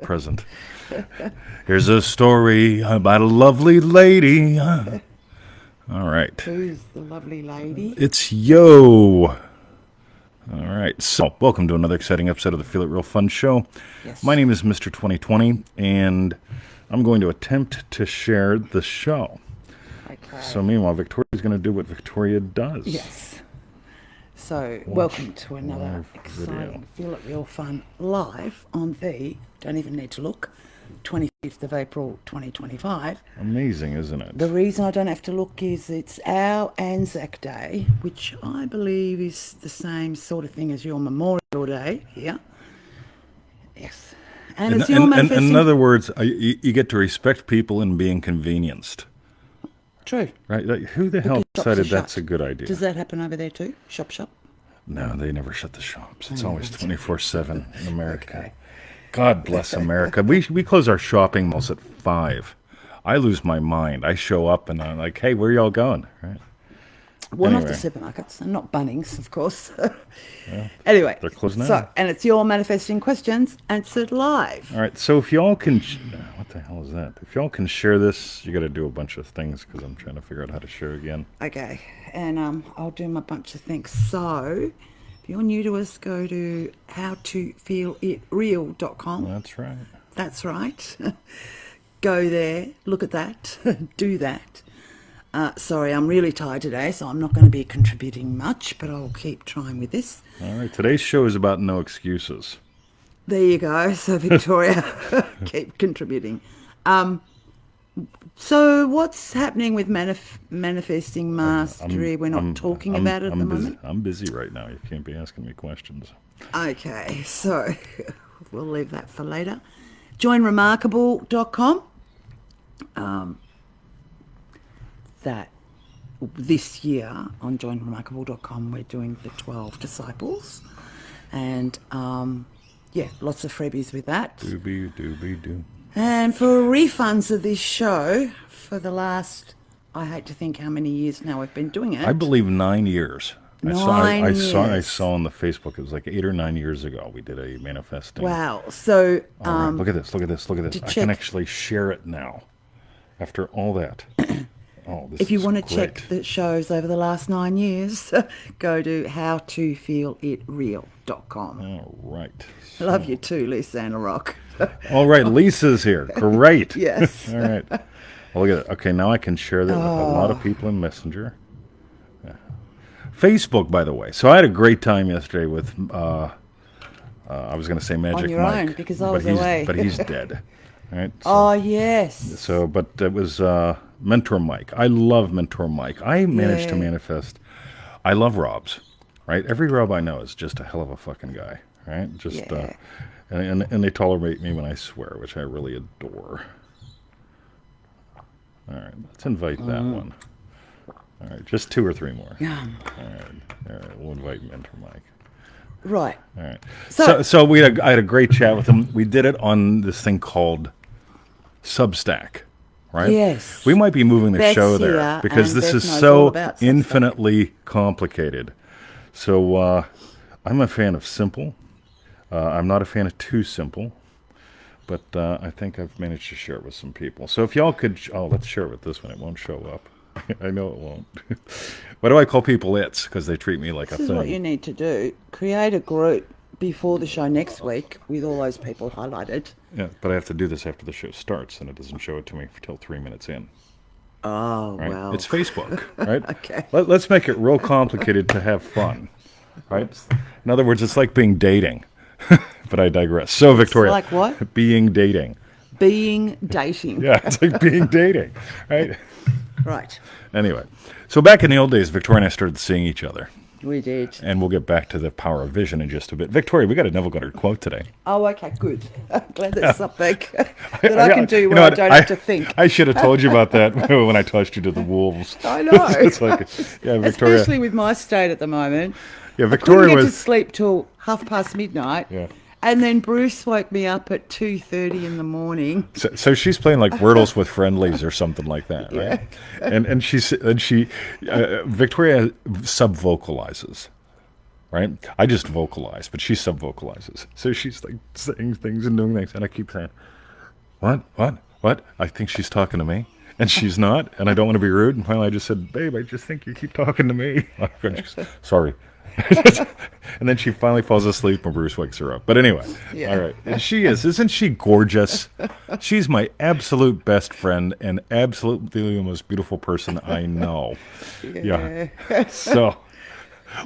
present. Here's a story about a lovely lady. All right. Who's the lovely lady? It's Yo. All right. So, welcome to another exciting episode of the Feel It Real Fun show. Yes. My name is Mr. 2020, and I'm going to attempt to share the show. Okay. So, meanwhile, Victoria's going to do what Victoria does. Yes. So, welcome to another live exciting video. Feel It Real Fun live on the, don't even need to look, 25th of April 2025. Amazing, isn't it? The reason I don't have to look is it's our Anzac Day, which I believe is the same sort of thing as your Memorial Day here. Yes. And it's your manifesting... in other words, you get to respect people in being convenienced. True. Right? Like, who the hell decided that's a good idea? Does that happen over there too? Shop? No, they never shut the shops. It's always 24/7 in America. Okay. God bless America. We close our shopping malls at 5. I lose my mind. I show up and I'm like, hey, where y'all going? Right? One of the supermarkets, and not Bunnings, of course. Anyway, they're closed now. So, and it's your manifesting questions answered live. All right, so if y'all can, what the hell is that? If y'all can share this, you got to do a bunch of things because I'm trying to figure out how to share again. Okay, and I'll do my bunch of things. So, if you're new to us, go to howtofeelitreal.com. That's right. That's right. Go there, look at that, do that. Sorry, I'm really tired today, so I'm not going to be contributing much, but I'll keep trying with this. All right, today's show is about no excuses. There you go. So, Victoria, keep contributing. So what's happening with manifesting mastery? We're not talking about it at the moment. I'm busy right now. You can't be asking me questions. Okay, so we'll leave that for later. Joinremarkable.com. That this year on joinremarkable.com we're doing the 12 disciples, and lots of freebies with that. Doobie. And for refunds of this show for the last, I hate to think how many years now we've been doing it. I believe 9 years. I saw on the Facebook, it was like 8 or 9 years ago we did a manifesting. Wow. So right, look at this. I can actually share it now after all that. If you want to check the shows over the last 9 years, go to howtofeelitreal.com. All right. I love you too, Lisa Anna Rock. All right, Lisa's here. Great. Yes. All right. Well, look at it. Okay, now I can share that with a lot of people in Messenger. Yeah. Facebook, by the way. So I had a great time yesterday with, I was going to say Magic Mike. On your own, because I was away. But he's dead. Right? So, yes. So, but it was Mentor Mike. I love Mentor Mike. I managed to manifest. I love Robs, right? Every Rob I know is just a hell of a fucking guy, right? Just, and they tolerate me when I swear, which I really adore. All right, let's invite that one. All right, just 2 or 3 more. Yeah. All right, we'll invite Mentor Mike. Right. All right. So I had a great chat with him. We did it on this thing called Substack, right? Yes. We might be moving the show there here, because this is so infinitely complicated. So I'm a fan of simple. I'm not a fan of too simple, but I think I've managed to share it with some people. So if y'all could, let's share it with this one. It won't show up. I know it won't. Why do I call people it's? Because they treat me like a thing. This is what you need to do. Create a group before the show next week with all those people highlighted. Yeah, but I have to do this after the show starts, and it doesn't show it to me until 3 minutes in. Oh, right? well. It's Facebook, right? Okay. Let's make it real complicated to have fun, right? Oops. In other words, it's like being dating. But I digress. So, Victoria. It's like what? Being dating. Being dating. Yeah, it's like being dating, right? Right. Anyway, so back in the old days, Victoria and I started seeing each other. We did. And we'll get back to the power of vision in just a bit. Victoria, we got a Neville Goddard quote today. Oh, okay, good. I'm glad there's something that I can do where I don't have to think. I should have told you about that when I tossed you to the wolves. I know. It's like, yeah, Victoria. Especially with my state at the moment. Yeah, Victoria I couldn't get to sleep till midnight. Yeah. And then Bruce woke me up at 2:30 in the morning. So she's playing like Wordles with friendlies or something like that, right? Yeah. And she Victoria sub-vocalizes. right? I just vocalize, but she sub-vocalizes. So she's like saying things and doing things, and I keep saying, what? I think she's talking to me, and she's not, and I don't want to be rude. And finally I just said, babe, I just think you keep talking to me. Sorry. And then she finally falls asleep and Bruce wakes her up. But anyway, all right. And isn't she gorgeous? She's my absolute best friend and absolutely the most beautiful person I know. Yeah. So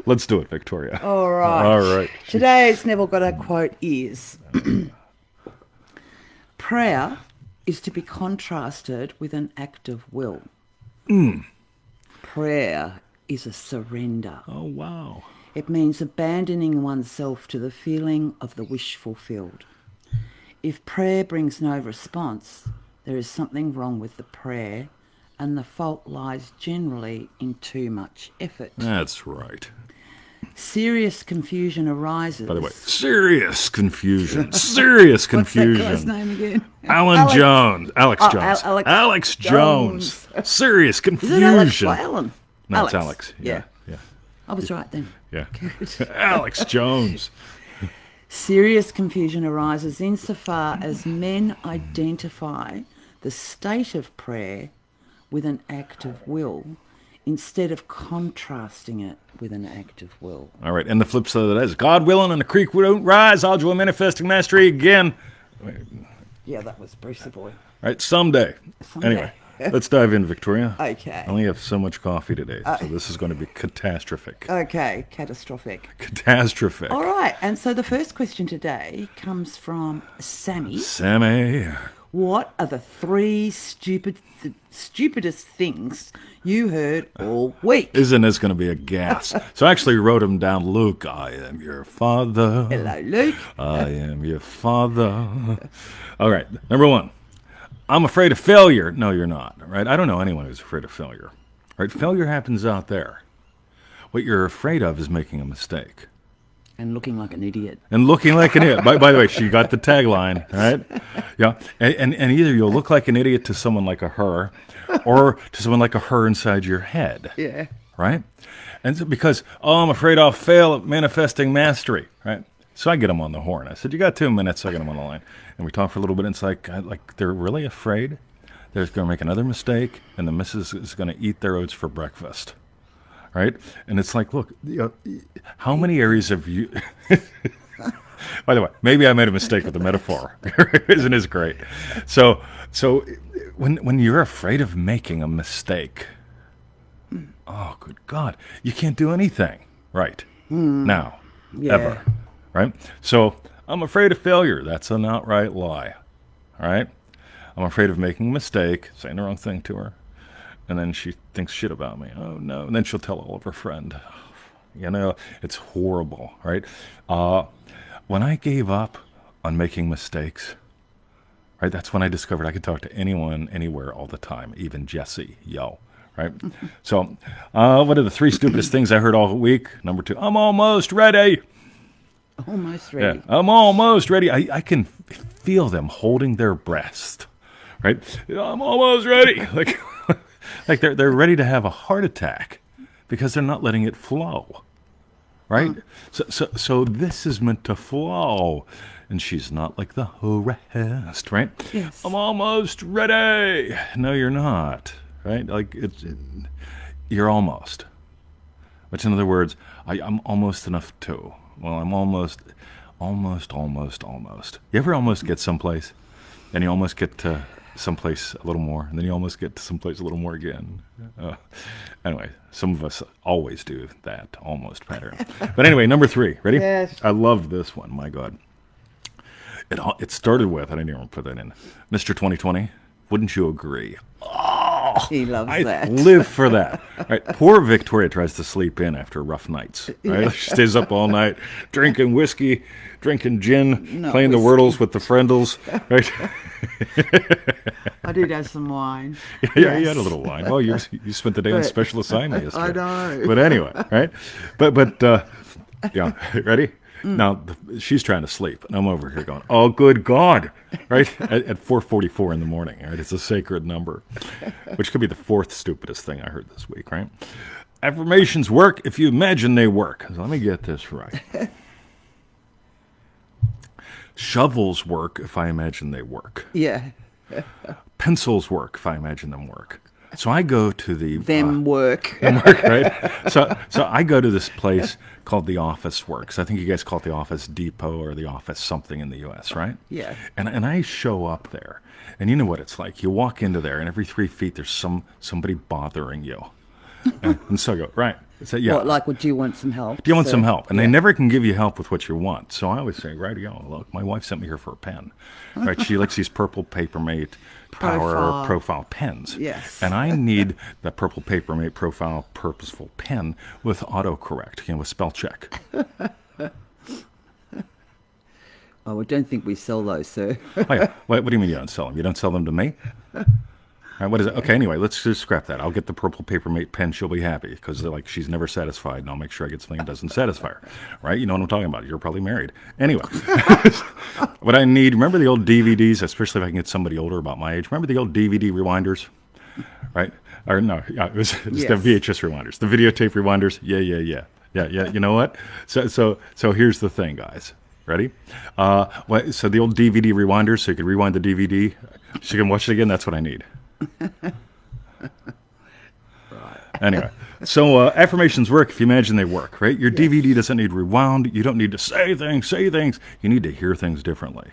let's do it, Victoria. All right. All right. Today's Neville Goddard quote is, prayer is to be contrasted with an act of will. Prayer is a surrender. Oh, wow. It means abandoning oneself to the feeling of the wish fulfilled. If prayer brings no response, there is something wrong with the prayer, and the fault lies generally in too much effort. That's right. Serious confusion arises. By the way, serious confusion. Serious confusion. What's that guy's name again? Alex Jones. Alex Jones. Serious confusion. Is it Alex or Alan? No, it's Alex. Yeah. I was right then. Yeah. Alex Jones. Serious confusion arises insofar as men identify the state of prayer with an act of will instead of contrasting it with an act of will. All right, and the flip side of that is, God willing and the creek won't rise, I'll join manifesting mastery again. Yeah, that was Bruce the Boy. All right, someday. Anyway, let's dive in, Victoria. Okay. I only have so much coffee today, so this is going to be catastrophic. Okay, catastrophic. Catastrophic. All right, and so the first question today comes from Sammy. Sammy. What are the three stupidest things you heard all week? Isn't this going to be a gas? So I actually wrote them down. Luke, I am your father. Hello, Luke. I am your father. All right, number one. I'm afraid of failure. No, you're not. Right? I don't know anyone who's afraid of failure. Right? Failure happens out there. What you're afraid of is making a mistake. And looking like an idiot. And looking like an idiot. By the way, she got the tagline, right? Yeah. And either you'll look like an idiot to someone like a her, or to someone like a her inside your head. Yeah. Right? And so because, I'm afraid I'll fail at manifesting mastery. Right? So I get them on the horn. I said, you got 2 minutes, so I get them on the line. And we talk for a little bit, and it's like they're really afraid they're going to make another mistake, and the missus is going to eat their oats for breakfast. Right? And it's like, look, how many areas have you... By the way, maybe I made a mistake with the metaphor. Isn't this great? So when you're afraid of making a mistake, oh, good God, you can't do anything right now, ever. Right? So I'm afraid of failure. That's an outright lie. All right? I'm afraid of making a mistake, saying the wrong thing to her. And then she thinks shit about me. Oh, no. And then she'll tell all of her friends. You know, it's horrible, right? When I gave up on making mistakes, right, that's when I discovered I could talk to anyone, anywhere, all the time, even Jesse, right? So what are the three stupidest things I heard all week? Number 2, I'm almost ready. Almost ready. Yeah, I'm almost ready. I can feel them holding their breath, right? I'm almost ready. Like they're ready to have a heart attack because they're not letting it flow, right? So this is meant to flow, and she's not like the rest, right? Yes. I'm almost ready. No, you're not, right? Like you're almost. Which, in other words, I'm almost enough too. Well, I'm almost. You ever almost get someplace, and you almost get to someplace a little more, and then you almost get to someplace a little more again. Anyway, some of us always do that almost pattern. But anyway, number 3. Ready? Yes. I love this one. My God. It started with, I didn't even put that in, Mr. 2020, wouldn't you agree? Oh, He loves I that. live for that. Right, poor Victoria tries to sleep in after rough nights. Right? She stays up all night drinking whiskey, drinking gin, Not playing the whiskey. Wordles with the friendles. Right? I did have some wine. Yeah, you had a little wine. Oh, you spent the day on But- special assignment yesterday. I know. But anyway, right? But yeah, ready? Now, she's trying to sleep, and I'm over here going, oh, good God, right? At 4:44 in the morning, right? It's a sacred number, which could be the 4th stupidest thing I heard this week, right? Affirmations work if you imagine they work. So let me get this right. Shovels work if I imagine they work. Yeah. Pencils work if I imagine them work. So I go to the... Work. Them work, right? So I go to this place called the Office Works. I think you guys call it the Office Depot or the Office something in the U.S., right? Yeah. And I show up there, and you know what it's like. You walk into there, and every 3 feet there's somebody bothering you. And so I go, right. So, yeah. What, like, do you want some help? Do you want some help? And they never can give you help with what you want. So I always say, right, look, my wife sent me here for a pen. Right? She likes these purple Papermate Power Profile pens. Yes. And I need the purple Papermate Profile Purposeful pen with autocorrect, with spell check. Oh, I don't think we sell those, sir. Oh, yeah. What do you mean you don't sell them? You don't sell them to me? All right, what is it? Okay, anyway, let's just scrap that. I'll get the purple Papermate pen. She'll be happy because she's never satisfied, and I'll make sure I get something that doesn't satisfy her. Right? You know what I'm talking about. You're probably married. Anyway, what I need, remember the old DVDs, especially if I can get somebody older about my age. Remember the old DVD rewinders? Right? Or no, yeah, it was just the VHS rewinders. The videotape rewinders. Yeah. You know what? So here's the thing, guys. Ready? So the old DVD rewinders, so you could rewind the DVD, so you can watch it again. That's what I need. Right. Anyway, so affirmations work if you imagine they work, right? Your DVD doesn't need rewound. You don't need to say things. You need to hear things differently.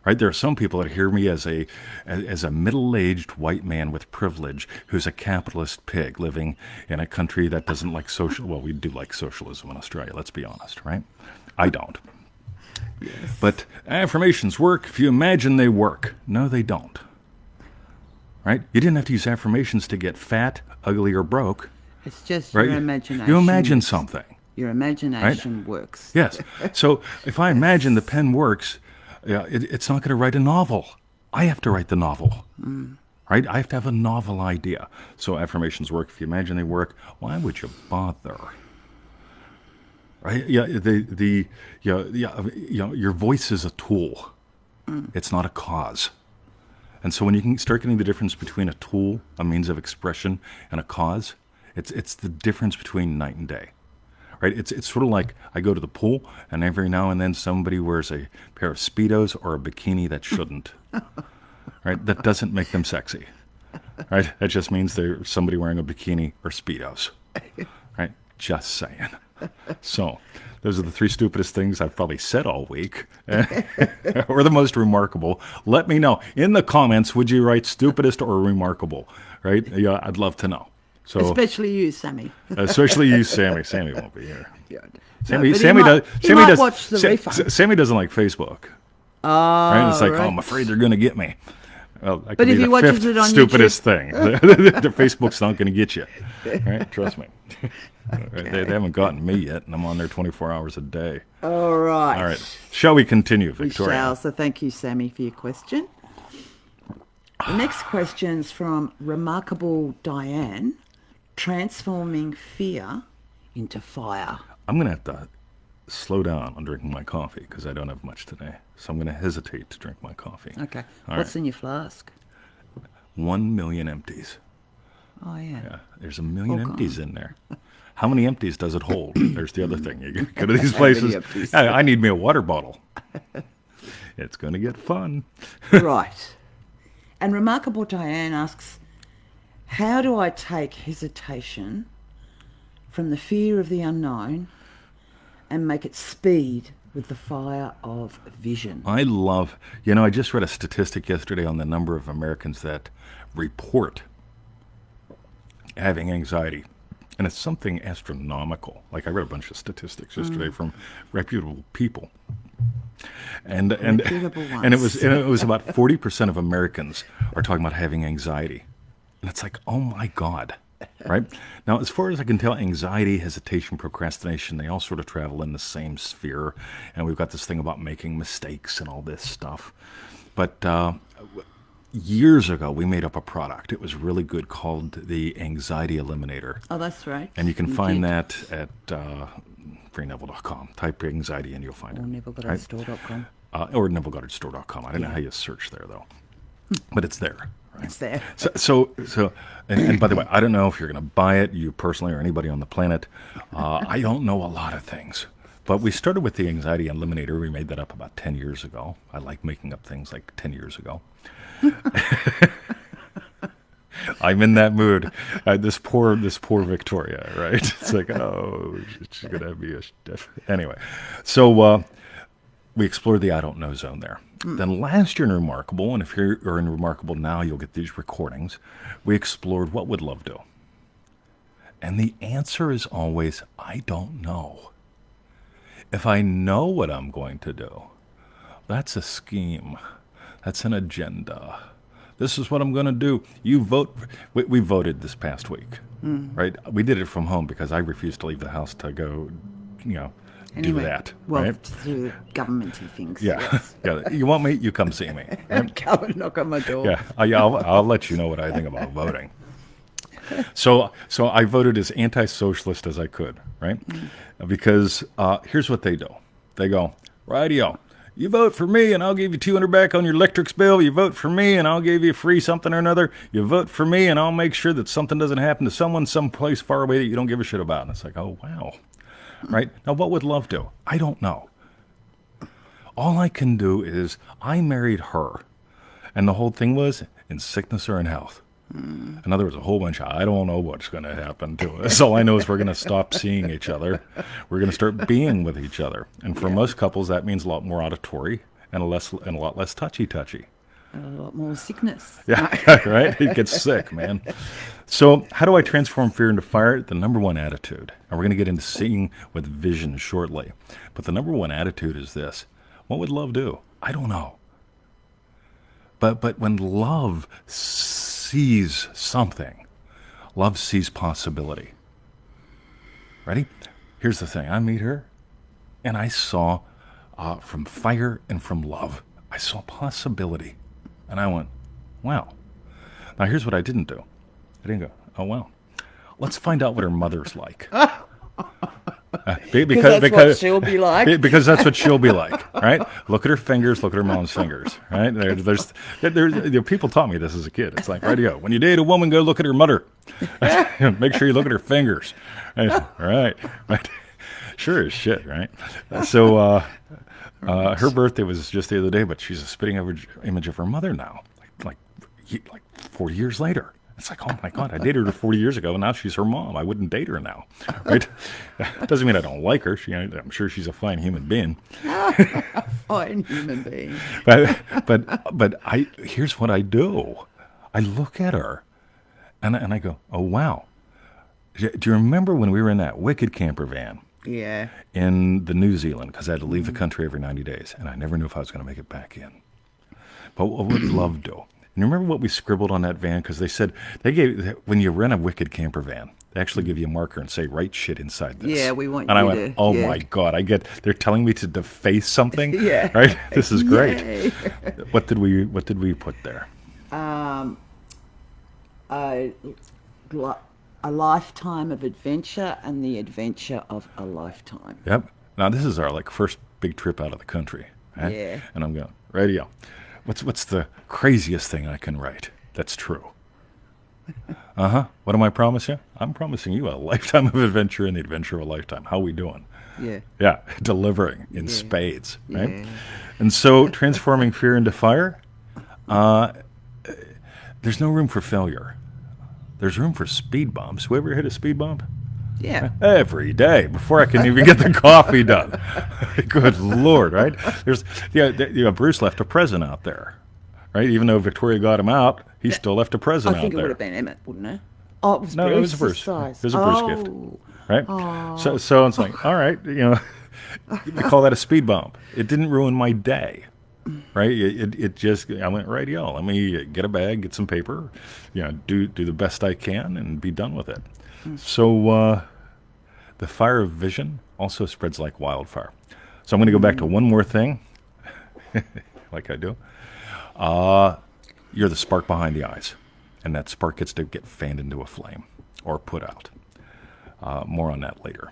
Right? There are some people that hear me as a middle-aged white man with privilege who's a capitalist pig living in a country that doesn't like social. Well, we do like socialism in Australia. Let's be honest, right? I don't. Yes. But affirmations work if you imagine they work. No, they don't. Right? You didn't have to use affirmations to get fat, ugly, or broke. It's just right? Your imagination. You imagine something. Your imagination works. Yes. So if I imagine the pen works, it's not going to write a novel. I have to write the novel. Right? I have to have a novel idea. So affirmations work if you imagine they work. Why would you bother? Right? Yeah. Your voice is a tool. It's not a cause. And so when you can start getting the difference between a tool, a means of expression, and a cause, it's the difference between night and day. Right? It's sort of like I go to the pool, and every now and then somebody wears a pair of Speedos or a bikini that shouldn't. Right? That doesn't make them sexy. Right? That just means they're somebody wearing a bikini or Speedos. Right? Just saying. So, those are the 3 stupidest things I've probably said all week, or the most remarkable. Let me know in the comments. Would you write stupidest or remarkable? Right? Yeah, I'd love to know. So, especially you, Sammy. Especially you, Sammy. Sammy won't be here. Yeah. Sammy might watch the refund. Sammy doesn't like Facebook. Oh, right? It's like, oh, I'm afraid they're going to get me. Well, that but could if be he the watches 5th it on stupidest YouTube. thing. The Facebook's not going to get you. Right? Trust me. Okay. They haven't gotten me yet, and I'm on there 24 hours a day. All right. All right. Shall we continue, Victoria? We shall. So thank you, Sammy, for your question. The next question's from Remarkable Diane. Transforming fear into fire. I'm going to have to slow down on drinking my coffee because I don't have much today. So I'm going to hesitate to drink my coffee. Okay. All What's right. in your flask? 1 million empties. Oh, yeah. Yeah, there's 1 million empties in there. How many empties does it hold? There's the other thing. You go to these places. I need me a water bottle. It's going to get fun. Right. And Remarkable Diane asks, how do I take hesitation from the fear of the unknown and make it speed with the fire of vision? I love, I just read a statistic yesterday on the number of Americans that report having anxiety. And it's something astronomical. Like I read a bunch of statistics yesterday from reputable people. And it was about 40% of Americans are talking about having anxiety. And it's like, oh my God. Right? Now, as far as I can tell, anxiety, hesitation, procrastination, they all sort of travel in the same sphere. And we've got this thing about making mistakes and all this stuff. But years ago, we made up a product. It was really good, called the Anxiety Eliminator. Oh, that's right. And you can find that at freeneville.com. Type anxiety and you'll find it. Or NevilleGoddardStore.com. Or NevilleGoddardStore.com. I don't know how you search there, though. But it's there, Right? It's there. And by the way, I don't know if you're going to buy it, you personally or anybody on the planet. I don't know a lot of things. But we started with the Anxiety Eliminator. We made that up about 10 years ago. I like making up things like 10 years ago. I'm in that mood. This poor Victoria, right? It's like, oh, she's going to be anyway. So we explored the I don't know zone there. Then last year in Remarkable, and if you're in Remarkable now, you'll get these recordings, we explored what would love do? And the answer is always, I don't know. If I know what I'm going to do, that's a scheme. That's an agenda. This is what I'm going to do. You vote. We voted this past week, right? We did it from home because I refused to leave the house to go, do that. Well, right? to do governmenty things. Yeah. Yes. Yeah. You want me? You come see me. Right? Come and knock on my door. Yeah. I'll let you know what I think about voting. So I voted as anti-socialist as I could, right? Because here's what they do. They go, rightio, you vote for me and I'll give you $200 back on your electric bill. You vote for me and I'll give you free something or another. You vote for me and I'll make sure that something doesn't happen to someone someplace far away that you don't give a shit about. And it's like, oh, wow. Right? Now, what would love do? I don't know. All I can do is I married her. And the whole thing was in sickness or in health. In other words, a whole bunch of, I don't know what's going to happen to us. All I know is we're going to stop seeing each other. We're going to start being with each other. And for most couples, that means a lot more auditory and a lot less touchy-touchy. A lot more sickness. Yeah, right? It gets sick, man. So how do I transform fear into fire? The number one attitude. And we're going to get into seeing with vision shortly. But the number one attitude is this. What would love do? I don't know. But when love sees something, love sees possibility. Ready? Here's the thing. I meet her, and I saw from fire and from love, I saw possibility. And I went, wow. Now, here's what I didn't do. I didn't go, oh, wow. Let's find out what her mother's like. Because that's what she'll be like. Because that's what she'll be like, right? Look at her fingers. Look at her mom's fingers, right? There's people taught me this as a kid. It's like, radio. When you date a woman, go look at her mother. Make sure you look at her fingers. Right. Sure as shit, right? So her birthday was just the other day, but she's a spitting image of her mother now, like 40 years later. It's like, oh my God, I dated her 40 years ago, and now she's her mom. I wouldn't date her now, right? Doesn't mean I don't like her. I'm sure she's a fine human being. A fine human being. But here's what I do. I look at her, and I go, oh, wow. Do you remember when we were in that wicked camper van? Yeah. In the New Zealand, because I had to leave the country every 90 days, and I never knew if I was going to make it back in. But what would love do? And you remember what we scribbled on that van? Because they said, when you rent a wicked camper van, they actually give you a marker and say, write shit inside this. Yeah, we want and you I went, oh my God, they're telling me to deface something? Yeah. Right? This is great. Yay. What did we put there? A lifetime of adventure and the adventure of a lifetime. Yep. Now, this is our first big trip out of the country. Right? Yeah. And I'm going, radio. What's the craziest thing I can write that's true? What am I promising you? I'm promising you a lifetime of adventure and the adventure of a lifetime. How we doing? Yeah. Yeah, delivering in spades, right? Yeah. And so transforming fear into fire, there's no room for failure. There's room for speed bumps. Who ever hit a speed bump? Yeah. Every day before I can even get the coffee done. Good Lord, right? Bruce left a present out there, right? Even though Victoria got him out, he still left a present out there. I think it would have been Emmett, wouldn't it? Oh, it was no, Bruce's it was a Bruce. size. It was a Bruce gift, right? Oh. So it's like, all right, we call that a speed bump. It didn't ruin my day. Right, it just, I went, radio, let me get a bag, get some paper, do the best I can and be done with it. So the fire of vision also spreads like wildfire. So I'm going to go back to one more thing, like I do. You're the spark behind the eyes, and that spark gets to get fanned into a flame or put out. More on that later.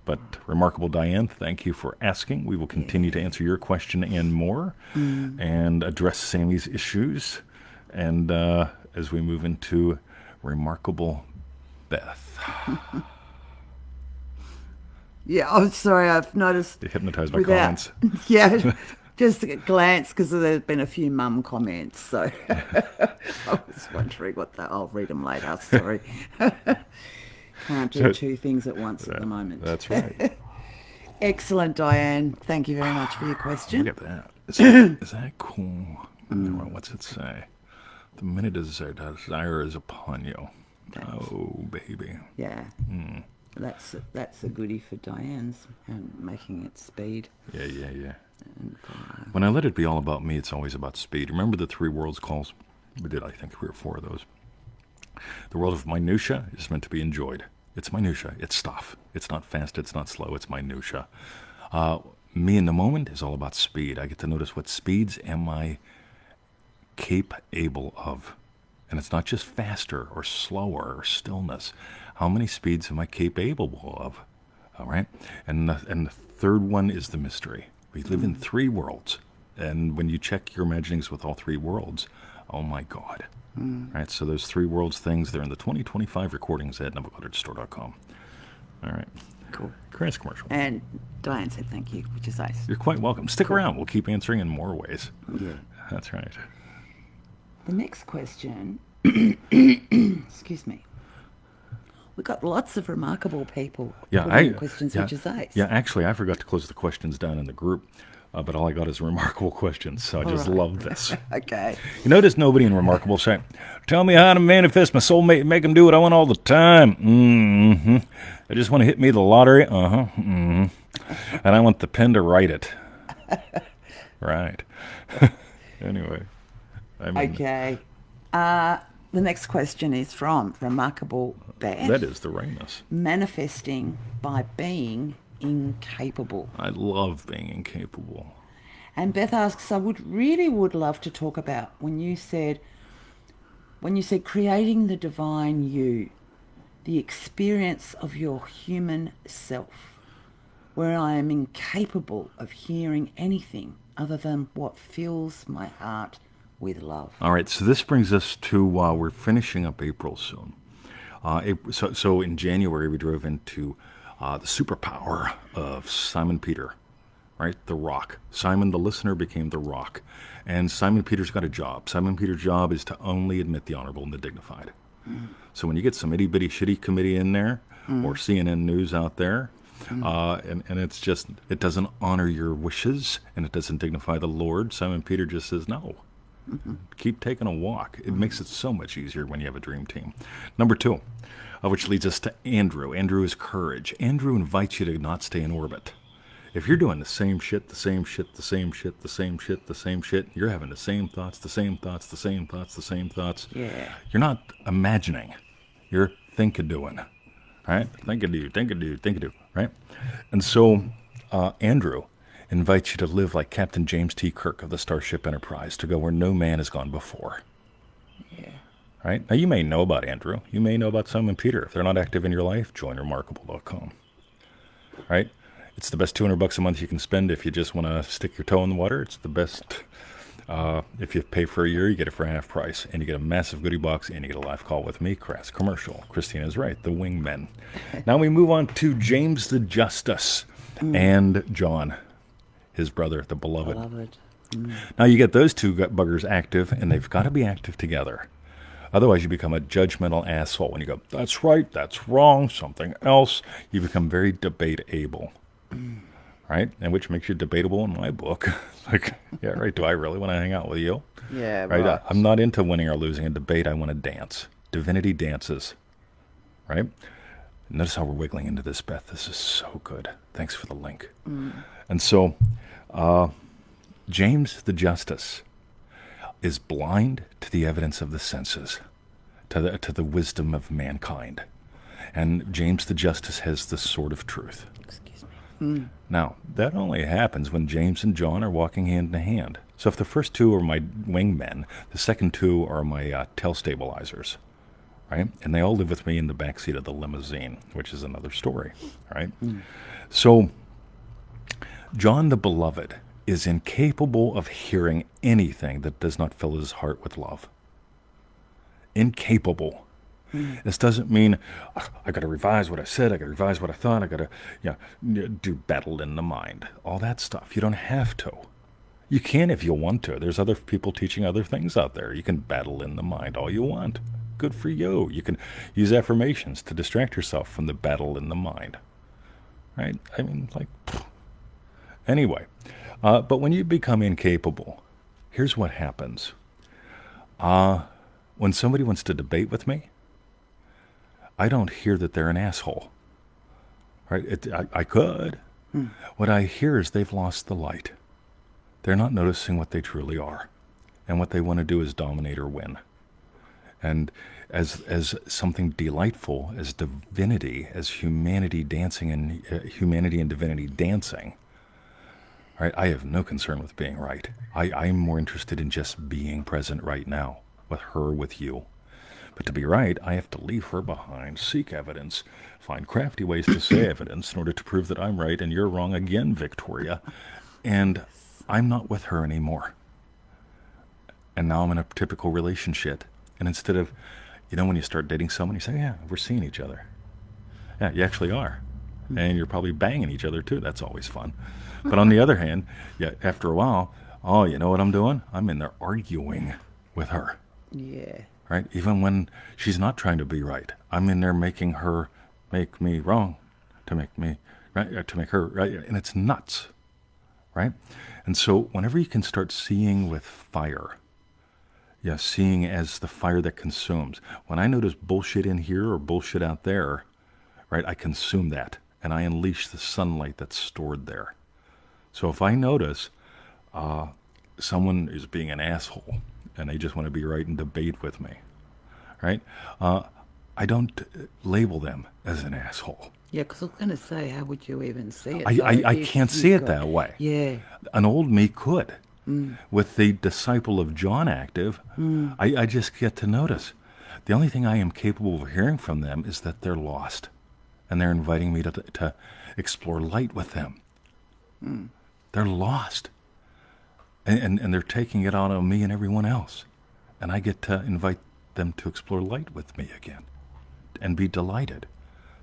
But Remarkable Diane, thank you for asking. We will continue to answer your question and more and address Sammy's issues And as we move into remarkable Beth. Yeah, I'm sorry, I've noticed. Hypnotized by comments. Yeah, just a glance because there's been a few mum comments. So I was wondering what that. I'll read them later. Sorry. Can't do two things at once at the moment. That's right. Excellent, Diane. Thank you very much for your question. Look at that. Is that cool? What's it say? The minute desire is upon you. Oh, baby. Yeah. That's a goodie for Diane's, making it speed. Yeah. When I let it be all about me, it's always about speed. Remember the 3 worlds calls? We did, I think, 3 or 4 of those. The world of minutia is meant to be enjoyed. It's minutia. It's stuff. It's not fast. It's not slow. It's minutia. Me in the moment is all about speed. I get to notice what speeds am I capable of. And it's not just faster or slower or stillness. How many speeds am I capable of? All right? And the third one is the mystery. We live in 3 worlds. And when you check your imaginings with all 3 worlds, oh my God. Right? So those 3 worlds things, they're in the 2025 recordings at NevilleGoddardStore.com. All right. Cool. Chris commercial. And Diane said thank you, which is nice. You're quite welcome. Stick around. We'll keep answering in more ways. Yeah. That's right. The next question, excuse me. We got lots of remarkable people putting questions, which is nice. Yeah, actually, I forgot to close the questions down in the group, but all I got is remarkable questions, so I just love this. Okay. You notice nobody in remarkable say, tell me how to manifest my soulmate and make him do what I want all the time. I just want to hit me the lottery. And I want the pen to write it. Right. Anyway. Okay. The next question is from Remarkable Beth. That is the Ramus. Manifesting by being incapable. I love being incapable. And Beth asks, I would love to talk about when you said creating the divine you, the experience of your human self, where I am incapable of hearing anything other than what fills my heart with love. All right, so this brings us to, we're finishing up April soon. So in January, we drove into the superpower of Simon Peter, right? The Rock. Simon, the listener, became the Rock. And Simon Peter's got a job. Simon Peter's job is to only admit the honorable and the dignified. So when you get some itty-bitty shitty committee in there, or CNN News out there, and it's just, it doesn't honor your wishes, and it doesn't dignify the Lord, Simon Peter just says no. Keep taking a walk. It makes it so much easier when you have a dream team. Number 2, which leads us to Andrew. Andrew is courage. Andrew invites you to not stay in orbit. If you're doing the same shit, you're having the same thoughts, Yeah. You're not imagining. You're think-a-doing. Right? Think-a-do, right? And so Andrew invites you to live like Captain James T. Kirk of the Starship Enterprise, to go where no man has gone before. Yeah. Right? Now, you may know about Andrew. You may know about Simon Peter. If they're not active in your life, join remarkable.com. Right? It's the best $200 a month you can spend if you just want to stick your toe in the water. It's the best. If you pay for a year, you get it for half price, and you get a massive goodie box, and you get a live call with me, crass commercial. Christina's right, the wingmen. Now we move on to James the Justice and John, his brother, the beloved. Now you get those 2 buggers active, and they've got to be active together. Otherwise, you become a judgmental asshole. When you go, that's right, that's wrong, something else, you become very debate-able. Right? And which makes you debatable in my book. Like, yeah, right, do I really want to hang out with you? Yeah, right. I'm not into winning or losing a debate. I want to dance. Divinity dances. Right? Notice how we're wiggling into this, Beth. This is so good. Thanks for the link. And so, James the Justice is blind to the evidence of the senses, to the wisdom of mankind. And James the Justice has the sword of truth. Excuse me. Now, that only happens when James and John are walking hand in hand. So if the first 2 are my wingmen, the second 2 are my tail stabilizers, right? And they all live with me in the backseat of the limousine, which is another story, right? So John the Beloved is incapable of hearing anything that does not fill his heart with love. incapable. This doesn't mean I got to revise what I said, I got to revise what I thought, I got to do battle in the mind, all that stuff. You don't have to. You can if you want to. There's other people teaching other things out there. You can battle in the mind all you want. Good for you. You can use affirmations to distract yourself from the battle in the mind. Right? I mean, like, anyway. But when you become incapable, here's what happens. When somebody wants to debate with me, I don't hear that they're an asshole. Right? I could. What I hear is they've lost the light. They're not noticing what they truly are. And what they want to do is dominate or win. And as something delightful as divinity, as humanity dancing and humanity and divinity dancing, right? I have no concern with being right. I'm more interested in just being present right now, with her, with you. But to be right, I have to leave her behind, seek evidence, find crafty ways to say evidence in order to prove that I'm right and you're wrong again, Victoria. And I'm not with her anymore. And now I'm in a typical relationship. And instead of, when you start dating someone, you say, yeah, we're seeing each other. Yeah, you actually are. And you're probably banging each other too. That's always fun. But on the other hand, after a while, oh, you know what I'm doing? I'm in there arguing with her. Yeah. Right? Even when she's not trying to be right. I'm in there making her make me wrong to make me right, to make her right. And it's nuts. Right? And so whenever you can start seeing with fire, seeing as the fire that consumes. When I notice bullshit in here or bullshit out there, right, I consume that. And I unleash the sunlight that's stored there. So if I notice someone is being an asshole and they just want to be right and debate with me, right, I don't label them as an asshole. Yeah, because I was going to say, how would you even see it? I can't see it that way. Yeah. An old me could. With the disciple of John active, I just get to notice. The only thing I am capable of hearing from them is that they're lost. And they're inviting me to explore light with them. They're lost. And they're taking it out on me and everyone else. And I get to invite them to explore light with me again. And be delighted.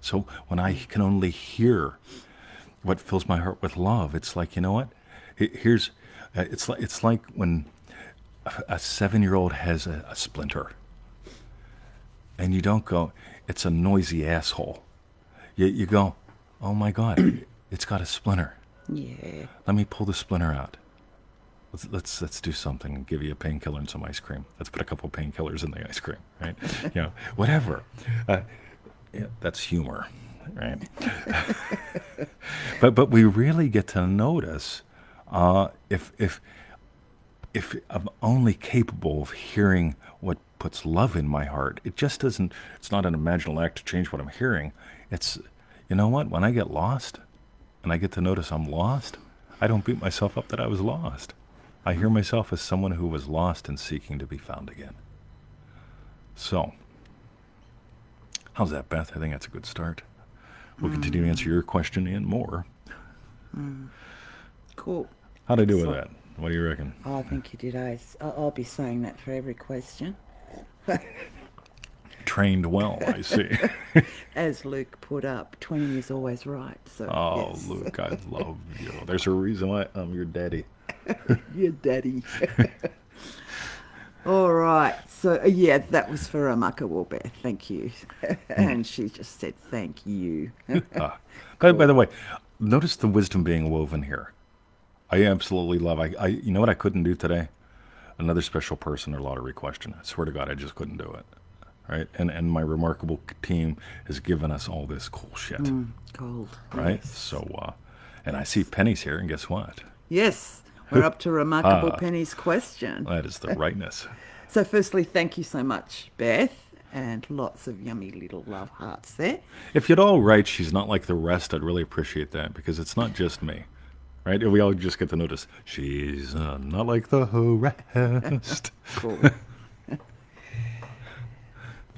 So when I can only hear what fills my heart with love, it's like, you know what? It's like when a 7-year-old has a splinter. And you don't go, it's a noisy asshole. You go, oh my God, it's got a splinter. Yeah. Let me pull the splinter out. Let's do something and give you a painkiller and some ice cream. Let's put a couple painkillers in the ice cream, right? Whatever. That's humor, right? but we really get to notice if I'm only capable of hearing what puts love in my heart. It just doesn't. It's not an imaginal act to change what I'm hearing. It's, you know what? When I get lost, and I get to notice I'm lost, I don't beat myself up that I was lost. I hear myself as someone who was lost and seeking to be found again. So, how's that, Beth? I think that's a good start. We'll continue to answer your question and more. Cool. How'd I do with that? What do you reckon? I think you did, Ace. I'll be saying that for every question. Trained well, I see. As Luke put up, 20 is always right. So, oh, yes. Luke, I love you. There's a reason why I'm your daddy. Your daddy. All right. So, that was for Remarkable Beth. Thank you. And she just said thank you. By the way, notice the wisdom being woven here. I absolutely love. You know what I couldn't do today? Another special person or lottery question. I swear to God, I just couldn't do it. Right? And my remarkable team has given us all this cool shit. Gold. Right? Yes. So, and I see Penny's here, and guess what? Yes. We're up to Remarkable Penny's question. That is the rightness. So firstly, thank you so much, Beth. And lots of yummy little love hearts there. If you'd all write, she's not like the rest, I'd really appreciate that, because it's not just me. Right? We all just get to notice, she's not like the rest. Cool.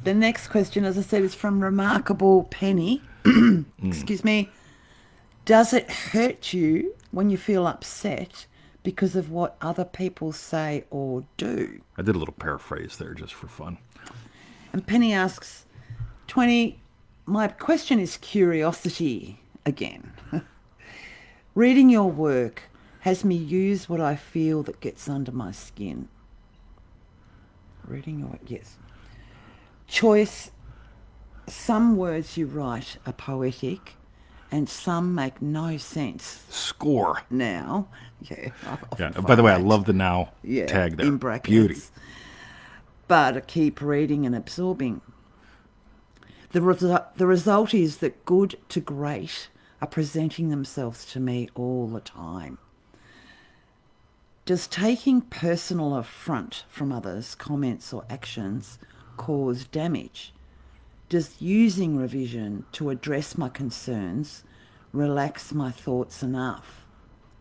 The next question, as I said, is from Remarkable Penny. Excuse me. Does it hurt you when you feel upset because of what other people say or do? I did a little paraphrase there just for fun. And Penny asks, 20, my question is curiosity again. Reading your work has me use what I feel that gets under my skin. Reading your work, yes. Choice, some words you write are poetic and some make no sense. Score. Now, yeah. Yeah. By the way, I love the now tag there. In brackets. Beauty. But I keep reading and absorbing. The result is that good to great are presenting themselves to me all the time. Does taking personal affront from others' comments or actions cause damage? Does using revision to address my concerns relax my thoughts enough?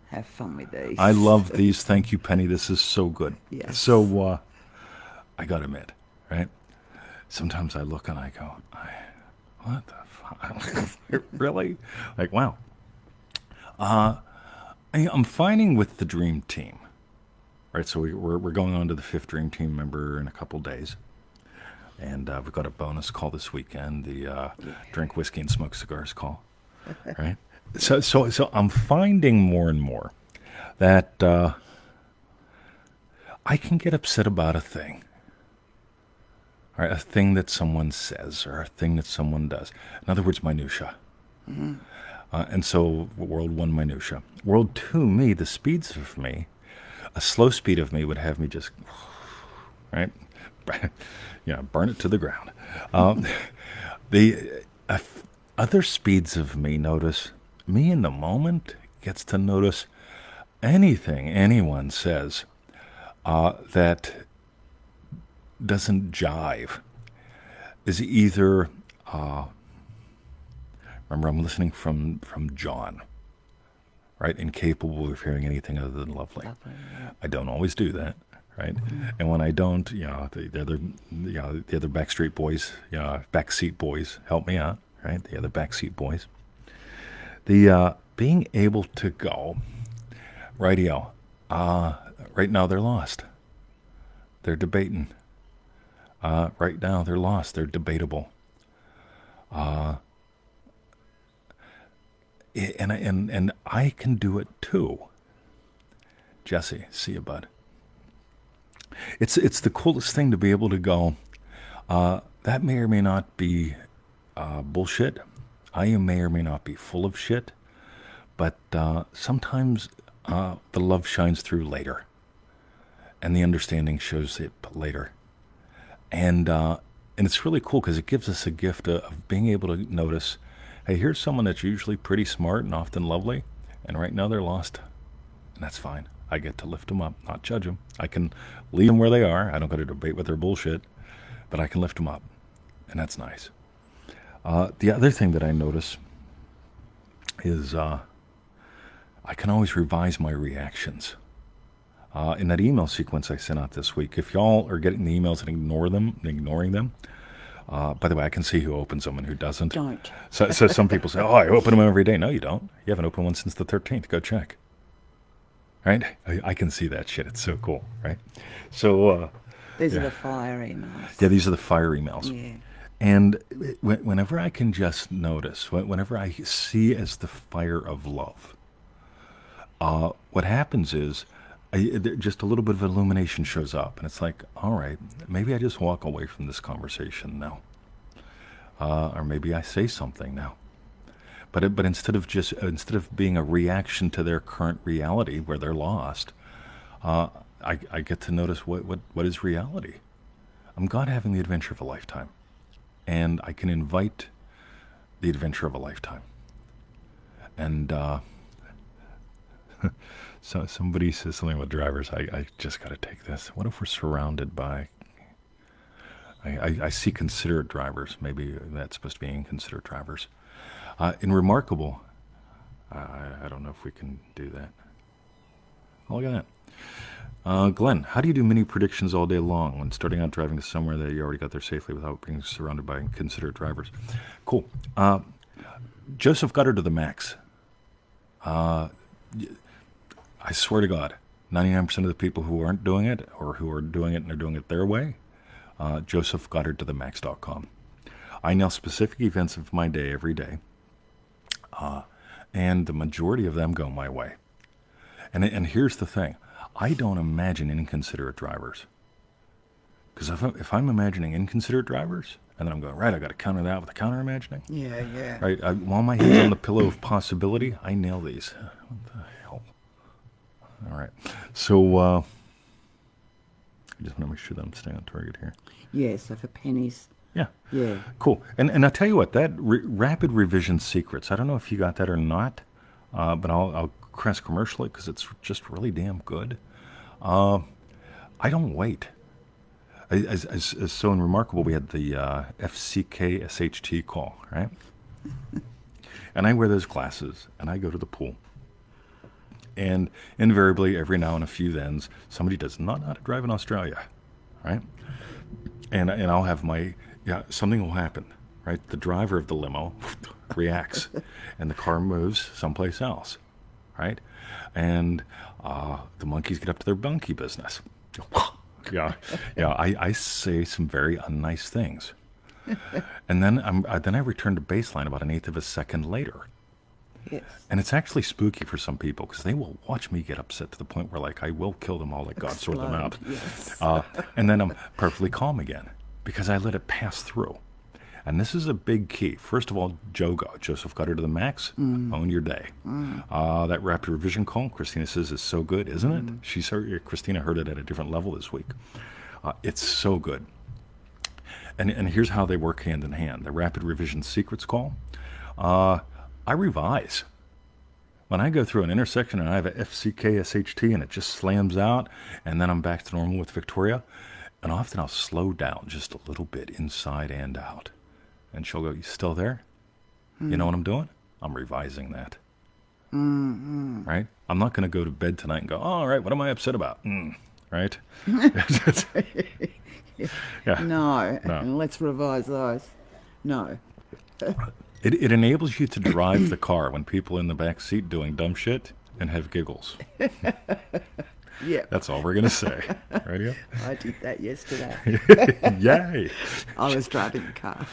Have fun with these. I love these. Thank you, Penny. This is so good. Yes. So, I got to admit, right? Sometimes I look and I go, what the fuck? Really? Like, wow. I'm finding with the Dream Team, right? So we're going on to the 5th Dream Team member in a couple days. And we've got a bonus call this weekend, the drink whiskey and smoke cigars call, right? So I'm finding more and more that I can get upset about a thing, right? A thing that someone says or a thing that someone does. In other words, minutia. Mm-hmm. And so world 1, minutia. World 2, me, the speeds of me, a slow speed of me would have me just, right? Burn it to the ground. The other speeds of me notice, me in the moment gets to notice anything anyone says that doesn't jive. Is either, remember I'm listening from John, right? Incapable of hearing anything other than lovely. Yeah. I don't always do that. Right, and when I don't, the other Backstreet Boys, backseat boys help me out. Right, the other backseat boys. The being able to go, rightio. Right now they're lost. They're debating. Right now they're lost. They're debatable. And I can do it too. Jesse, see you, bud. It's the coolest thing to be able to go, that may or may not be bullshit. I may or may not be full of shit. But sometimes the love shines through later. And the understanding shows it later. And it's really cool because it gives us a gift of being able to notice, hey, here's someone that's usually pretty smart and often lovely. And right now they're lost. And that's fine. I get to lift them up, not judge them. I can leave them where they are. I don't got to debate with their bullshit, but I can lift them up, and that's nice. The other thing that I notice is I can always revise my reactions. In that email sequence I sent out this week, if y'all are getting the emails and ignoring them, by the way, I can see who opens them and who doesn't. Don't. So some people say, I open them every day. No, you don't. You haven't opened one since the 13th. Go check. Right? I can see that shit. It's so cool, right? So these are the fire emails. Yeah, these are the fire emails. Yeah. And whenever I can just notice, whenever I see as the fire of love, what happens is just a little bit of illumination shows up, and it's like, all right, maybe I just walk away from this conversation now, or maybe I say something now. But instead of being a reaction to their current reality where they're lost, I get to notice what is reality. I'm God having the adventure of a lifetime, and I can invite the adventure of a lifetime. And so somebody says something about drivers. I just got to take this. What if we're surrounded by? I see considerate drivers. Maybe that's supposed to be inconsiderate drivers. In Remarkable, I don't know if we can do that. Oh, look at that. Glenn, how do you do mini predictions all day long when starting out driving to somewhere that you already got there safely without being surrounded by considerate drivers? Cool. Joseph Goddard to the max. I swear to God, 99% of the people who aren't doing it, or who are doing it and they're doing it their way, josephgoddardtothemax.com. I nail specific events of my day every day, and the majority of them go my way. And here's the thing. I don't imagine inconsiderate drivers. Because if I'm imagining inconsiderate drivers, and then I'm going, right, I got to counter that with a counter-imagining. Yeah. Right, while my head's on the pillow of possibility, I nail these. What the hell? All right. So, I just want to make sure that I'm staying on target here. Yeah, so for pennies. Yeah. Cool. And I'll tell you what, that rapid revision secrets, I don't know if you got that or not, but I'll press commercially because it's just really damn good. I don't wait. As so remarkable, we had the FCK SHT call, right? And I wear those glasses, and I go to the pool. And invariably, every now and a few thens, somebody does not know how to drive in Australia, right? And I'll have something will happen, right? The driver of the limo reacts, and the car moves someplace else, right? And the monkeys get up to their monkey business. I say some very unnice things, and then I return to baseline about an eighth of a second later. Yes. And it's actually spooky for some people because they will watch me get upset to the point where, like, I will kill them all, like God sort them out. Yes. And then I'm perfectly calm again because I let it pass through. And this is a big key. First of all, Joseph Goddard to the max. Own your day. That rapid revision call, Christina says, is so good, isn't it? Christina heard it at a different level this week. It's so good. And here's how they work hand in hand. The rapid revision secrets call. I revise. When I go through an intersection and I have a FCK SHT and it just slams out, and then I'm back to normal with Victoria, and often I'll slow down just a little bit inside and out. And she'll go, "You still there? You know what I'm doing? I'm revising that." Right? I'm not going to go to bed tonight and go, "Oh, all right, what am I upset about?" Right? Yeah. No. Let's revise those. No. It enables you to drive the car when people in the back seat doing dumb shit and have giggles. Yeah. That's all we're going to say. Right? I did that yesterday. Yay. I was driving the car.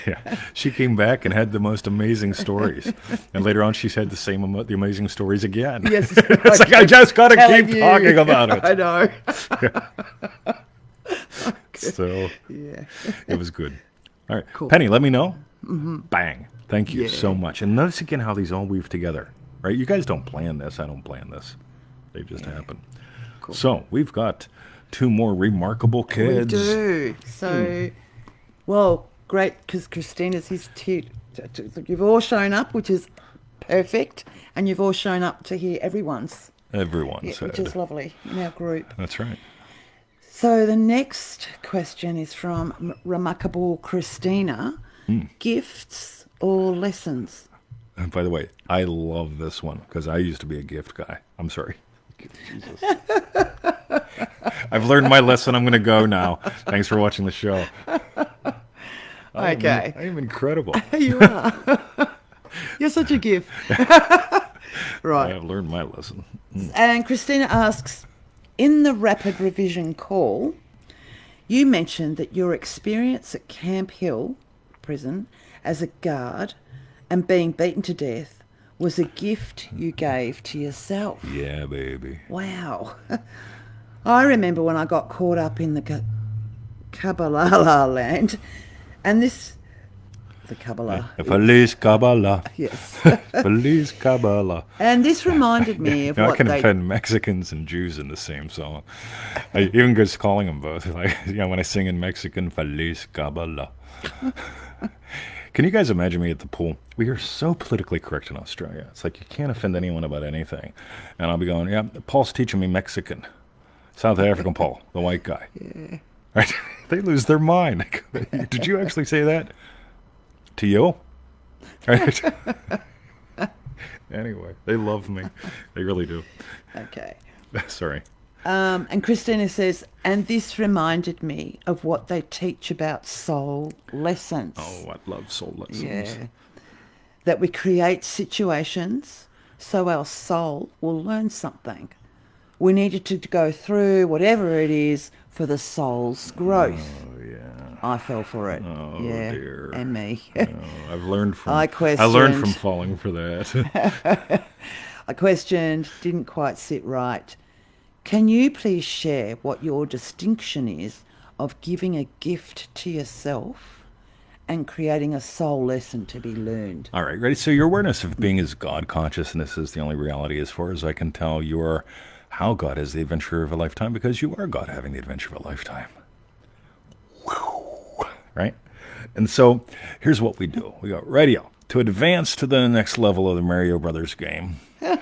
Yeah. She came back and had the most amazing stories. And later on, she's had the amazing stories again. Yes. It's like, I just got to keep talking about it. I know. So, yeah. It was good. All right. Cool. Penny, let me know. Bang. Thank you so much. And notice again how these all weave together. Right? You guys don't plan this. I don't plan this. They just happen. Cool. So, we've got 2 more remarkable kids. We do. So, well, great, because Christina's his tit. You've all shown up, which is perfect, and you've all shown up to hear everyone's. Everyone's which is lovely in our group. That's right. So the next question is from Remarkable Christina. Gifts or lessons? And by the way, I love this one because I used to be a gift guy. I'm sorry. Jesus. I've learned my lesson. I'm going to go now. Thanks for watching the show. Okay. I am incredible. You are. You're such a gift. Right. I've learned my lesson. And Christina asks, in the rapid revision call, you mentioned that your experience at Camp Hill prison as a guard and being beaten to death was a gift you gave to yourself. Yeah, baby. Wow. I remember when I got caught up in the Kabbalah land, and the Kabbalah. Feliz Kabbalah. Yes. Feliz Kabbalah. And this reminded me of what I can offend Mexicans and Jews in the same song. I even just calling them both. Like, when I sing in Mexican, Feliz Kabbalah. Can you guys imagine me at the pool? We are so politically correct in Australia. It's like you can't offend anyone about anything. And I'll be going, yeah, Paul's teaching me Mexican. South African Paul, the white guy. Yeah. Right? They lose their mind. Did you actually say that? To you? Right? Anyway, they love me. They really do. Okay. Sorry. And Christina says, and this reminded me of what they teach about soul lessons. Oh, I love soul lessons. Yeah. That we create situations so our soul will learn something. we needed to go through whatever it is for the soul's growth. Oh, yeah. I fell for it. Oh, Yeah, dear. and me. Oh, I've learned from I I learned questioned. from falling for that. I questioned, didn't quite sit right. Can you please share what your distinction is of giving a gift to yourself and creating a soul lesson to be learned? All right, ready? So your awareness of being as God consciousness is the only reality as far as I can tell. You are how God is the adventure of a lifetime because you are God having the adventure of a lifetime. Right? And so here's what we do. We go, radio, to advance to the next level of the Mario Brothers game. All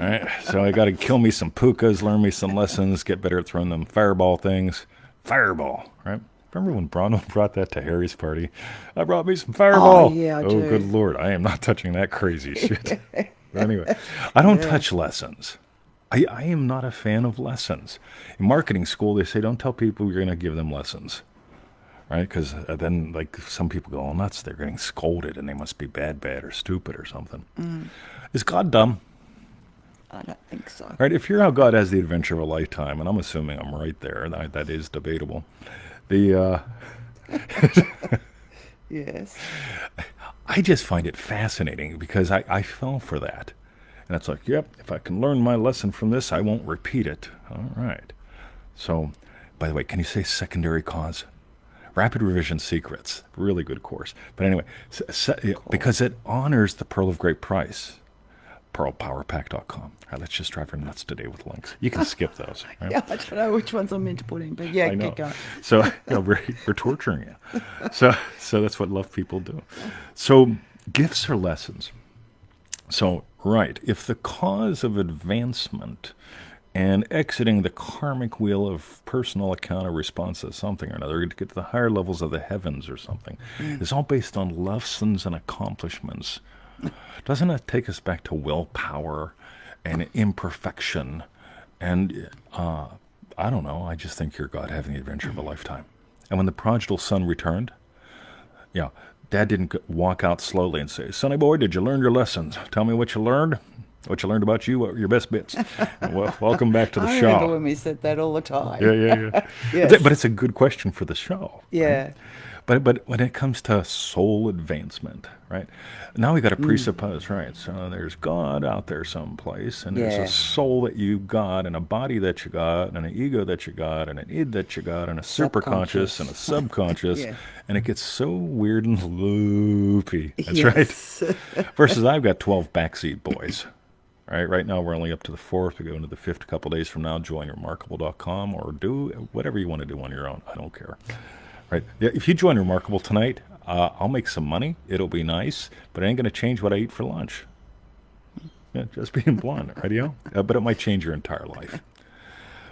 right, so I got to kill me some pukas, learn me some lessons, get better at throwing them fireball things. Fireball, right? Remember when Bronwyn brought that to Harry's party? I brought me some fireball. Oh, yeah, I Oh, do. good Lord, I am not touching that crazy shit. But anyway, I don't touch lessons. I am not a fan of lessons. In marketing school, they say don't tell people you're going to give them lessons. Right? Because then, like, some people go all nuts. They're getting scolded, and they must be bad or stupid or something. Is God dumb? I don't think so. Right? If you're how God has the adventure of a lifetime, and I'm assuming I'm right there, that is debatable. The Yes. I just find it fascinating because I fell for that, and it's like, yep, if I can learn my lesson from this, I won't repeat it. All right. So, by the way, can you say secondary cause? Rapid Revision Secrets, really good course. But anyway, because it honors the Pearl of Great Price, pearlpowerpack.com. All right, let's just drive her nuts today with links. You can skip those. Right? Yeah, I don't know which ones I'm meant to put in, but yeah, I know. keep going. So we're torturing you. So that's what love people do. So gifts are lessons. So, right, if the cause of advancement and exiting the karmic wheel of personal account or response to something or another to get to the higher levels of the heavens or something is all based on lessons and accomplishments. Doesn't it take us back to willpower and imperfection? And I don't know, I just think you're God having the adventure of a lifetime. And when the prodigal son returned, yeah, Dad didn't walk out slowly and say, "Sonny boy, did you learn your lessons? Tell me what you learned. What you learned about you, what were your best bits. Well, welcome back to the I show." remember when we said that all the time. Yeah. Yes. But it's a good question for the show. Yeah. Right? But when it comes to soul advancement, right? Now we got to presuppose, right? So there's God out there someplace, and there's Yeah. a soul that you got, and a body that you got, and an ego that you got, and an id that you got, and a superconscious, and a subconscious, Yeah. and it gets so weird and loopy. That's Yes. right. Versus I've got 12 backseat boys. Right now we're only up to the 4th. We go into the 5th a couple days from now. Join remarkable.com or do whatever you want to do on your own. I don't care. Right? Yeah, if you join Remarkable tonight, I'll make some money. It'll be nice, but it ain't going to change what I eat for lunch. Yeah, just being blunt, radio. But it might change your entire life.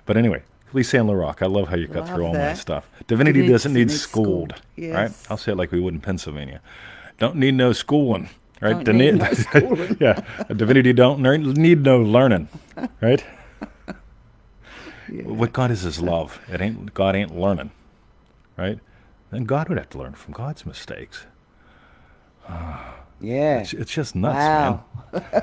But anyway, Lisa and LaRock, I love how you cut Love through all my that. stuff. Divinity doesn't need Need schooled. Yes. Right? I'll say it like we would in Pennsylvania. Don't need no schooling. Right? Don't need no schooling. Yeah. Divinity don't need no learning. Right? Yeah. What God is love. God ain't learning. Right? Then God would have to learn from God's mistakes. Yeah. It's just nuts, Wow.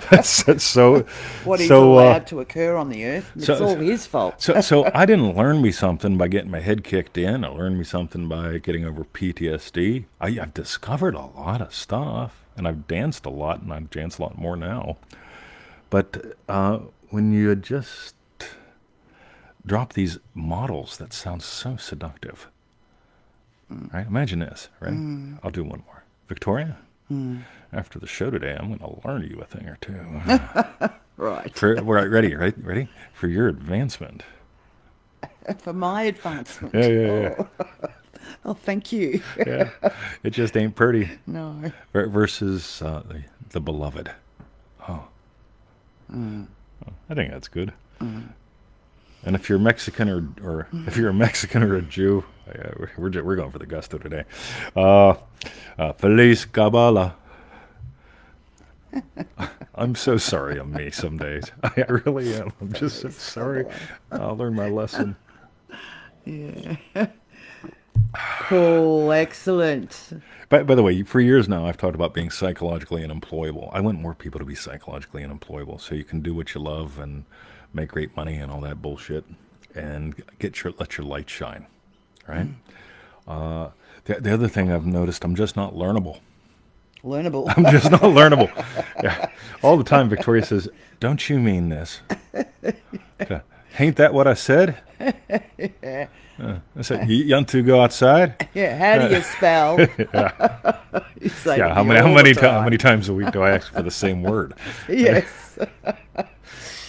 man. so What he's so, allowed to occur on the earth. It's all his fault. So I didn't learn me something by getting my head kicked in. I learned me something by getting over PTSD. I've discovered a lot of stuff, and I've danced a lot, and I've danced a lot more now. But when you just drop these models that sound so seductive, right? Imagine this, right? I'll do one more. Victoria, after the show today, I'm going to learn you a thing or two. Right. We're ready, right? Ready? For your advancement. For my advancement. Yeah. Oh, thank you. Yeah. It just ain't pretty. No. Versus the beloved. Oh. I think that's good. And if you're Mexican or if you're a Mexican or a Jew, we're going for the gusto today. Feliz Kabbalah. I'm so sorry I'm me some days. I really am. I'm just so sorry. I'll learn my lesson. Yeah. Cool. Excellent. By the way, for years now, I've talked about being psychologically unemployable. I want more people to be psychologically unemployable so you can do what you love and make great money and all that bullshit, and let your light shine, right? The other thing I've noticed, I'm just not learnable. Learnable. I'm just not learnable. Yeah. All the time, Victoria says, "Don't you mean this? Ain't that what I said?" I said, "You want to go outside?" Yeah. How do you spell? You say Yeah. to How me all many the time. how many times a week do I ask for the same word? Yes.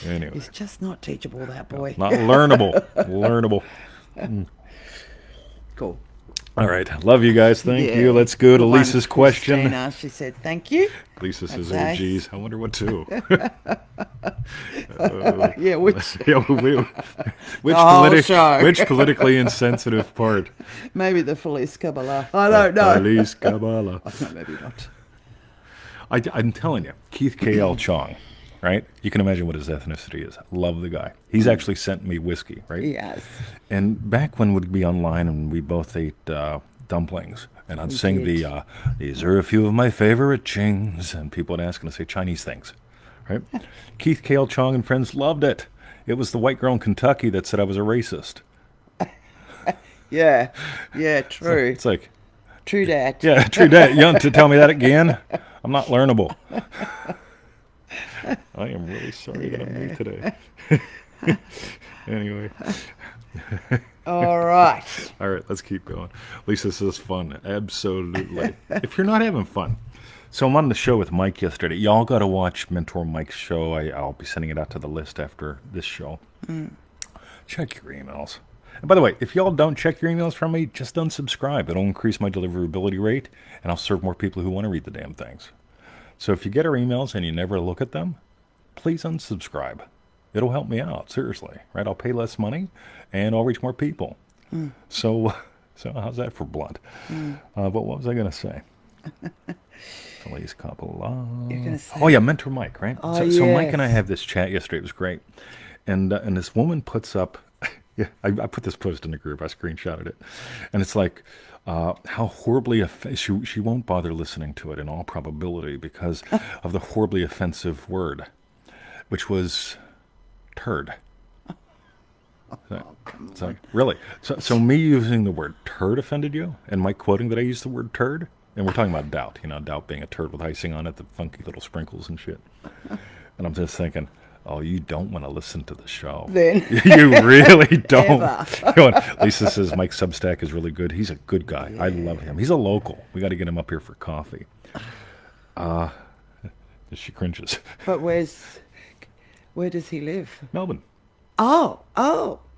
Anyway, He's just not teachable, that boy. not learnable. Learnable. Cool. All right. Love you guys. Thank Yeah. you. Let's go to Good one, Lisa's question. Christina. She said, thank you. Lisa says, "Oh, nice. geez, I wonder what to." Yeah, which Yeah, which, whole show. which politically insensitive part? maybe the Feliz Kabbalah. I don't know. Feliz Kabbalah. No, maybe not. I'm telling you, Keith K.L. Chong, right? You can imagine what his ethnicity is. Love the guy. He's actually sent me whiskey, right? Yes. And back when we'd be online and we both ate dumplings, and I'd sing did. these are a few of my favorite chings, and people would ask and I'd say Chinese things, right? Keith K.L. Chong and friends loved it. It was the white girl in Kentucky that said I was a racist. Yeah. Yeah, true. It's like, True that. yeah, true that. You want to tell me that again? I'm not learnable. I am really sorry that I'm me today. Anyway. All right. All right, let's keep going. Lisa says fun. Absolutely. If you're not having fun. So I'm on the show with Mike yesterday. Y'all got to watch Mentor Mike's show. I'll be sending it out to the list after this show. Check your emails. And by the way, if y'all don't check your emails from me, just unsubscribe. It'll increase my deliverability rate, and I'll serve more people who want to read the damn things. So if you get our emails and you never look at them, please unsubscribe. It'll help me out, seriously, right? I'll pay less money, and I'll reach more people. So how's that for blunt? But what was I going to say? Feliz Kabbalah. You're going to say... Oh, yeah, Mentor Mike, right? Oh, so Mike and I yes. have this chat yesterday. It was great. And this woman puts up... Yeah, I put this post in the group. I screenshotted it. And it's like, how horribly... She won't bother listening to it in all probability because of the horribly offensive word, which was turd. It's like, really? So me using the word turd offended you? And Mike quoting that I used the word turd? And we're talking about doubt, doubt being a turd with icing on it, the funky little sprinkles and shit. And I'm just thinking, oh, you don't want to listen to the show. Then. You really don't. Ever. Lisa says Mike's Substack is really good. He's a good guy. Yeah. I love him. He's a local. We got to get him up here for coffee. She cringes. But where does he live? Melbourne. Oh.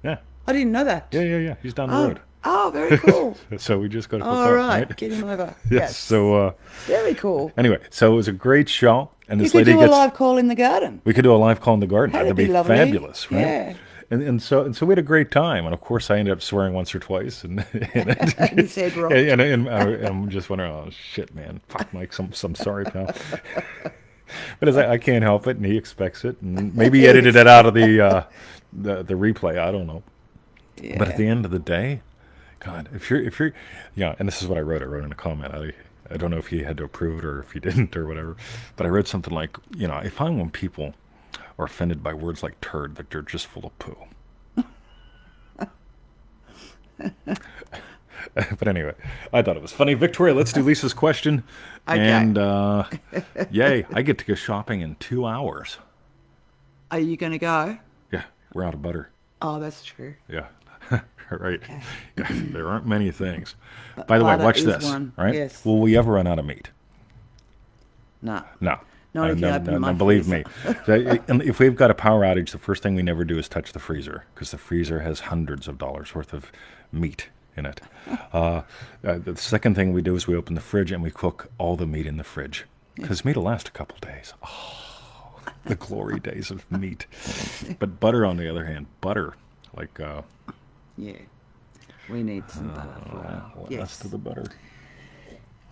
Yeah. I didn't know that. Yeah. He's down the road. Oh, very cool. So we just got to put All that, right. Get him over. Yes. So very cool. Anyway, so it was a great show, and this you could lady do a live call in the garden. We could do a live call in the garden. That'd be lovely. Fabulous, right? Yeah. And so we had a great time, and of course I ended up swearing once or twice, and His head rocked. and I'm just wondering, oh shit, man, fuck Mike, I'm sorry, pal. But as I can't help it, and he expects it, and maybe he edited it out of the replay. I don't know. Yeah. But at the end of the day, God, if you're, and this is what I wrote. I wrote in a comment. I don't know if he had to approve it or if he didn't or whatever. But I wrote something like, I find when people are offended by words like turd that they're just full of poo. But anyway, I thought it was funny. Victoria, let's do Lisa's question. Okay. And yay, I get to go shopping in 2 hours. Are you going to go? Yeah, we're out of butter. Oh, that's true. Yeah. Right. Okay. Yeah, there aren't many things. By the way, watch this. One. Right? Yes. Will we ever run out of meat? No. Not if you open my believe freezer. Me. And if we've got a power outage, the first thing we never do is touch the freezer because the freezer has hundreds of dollars worth of meat in it. The second thing we do is we open the fridge and we cook all the meat in the fridge because meat will last a couple days. Oh, the glory days of meat. But butter, on the other hand, like... yeah, we need some butter for less to the butter.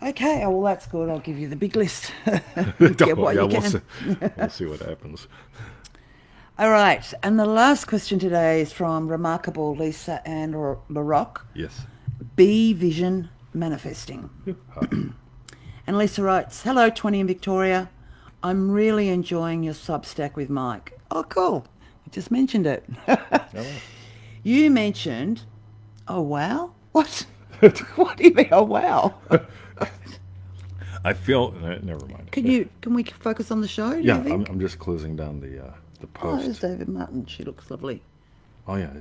Okay, well that's good. I'll give you the big list. Get what you can. We'll see what happens. All right, and the last question today is from Remarkable Lisa and Laroque. Yes. B Vision Manifesting. And Lisa writes, "Hello, 20 in Victoria. I'm really enjoying your Substack with Mike." Oh, cool. I just mentioned it. Hello. You mentioned, oh, wow? What? What do you mean, oh, wow? I feel. Never mind. Can we focus on the show, do you Yeah, think? I'm just closing down the Oh, there's post. David Martin. She looks lovely. Oh yeah,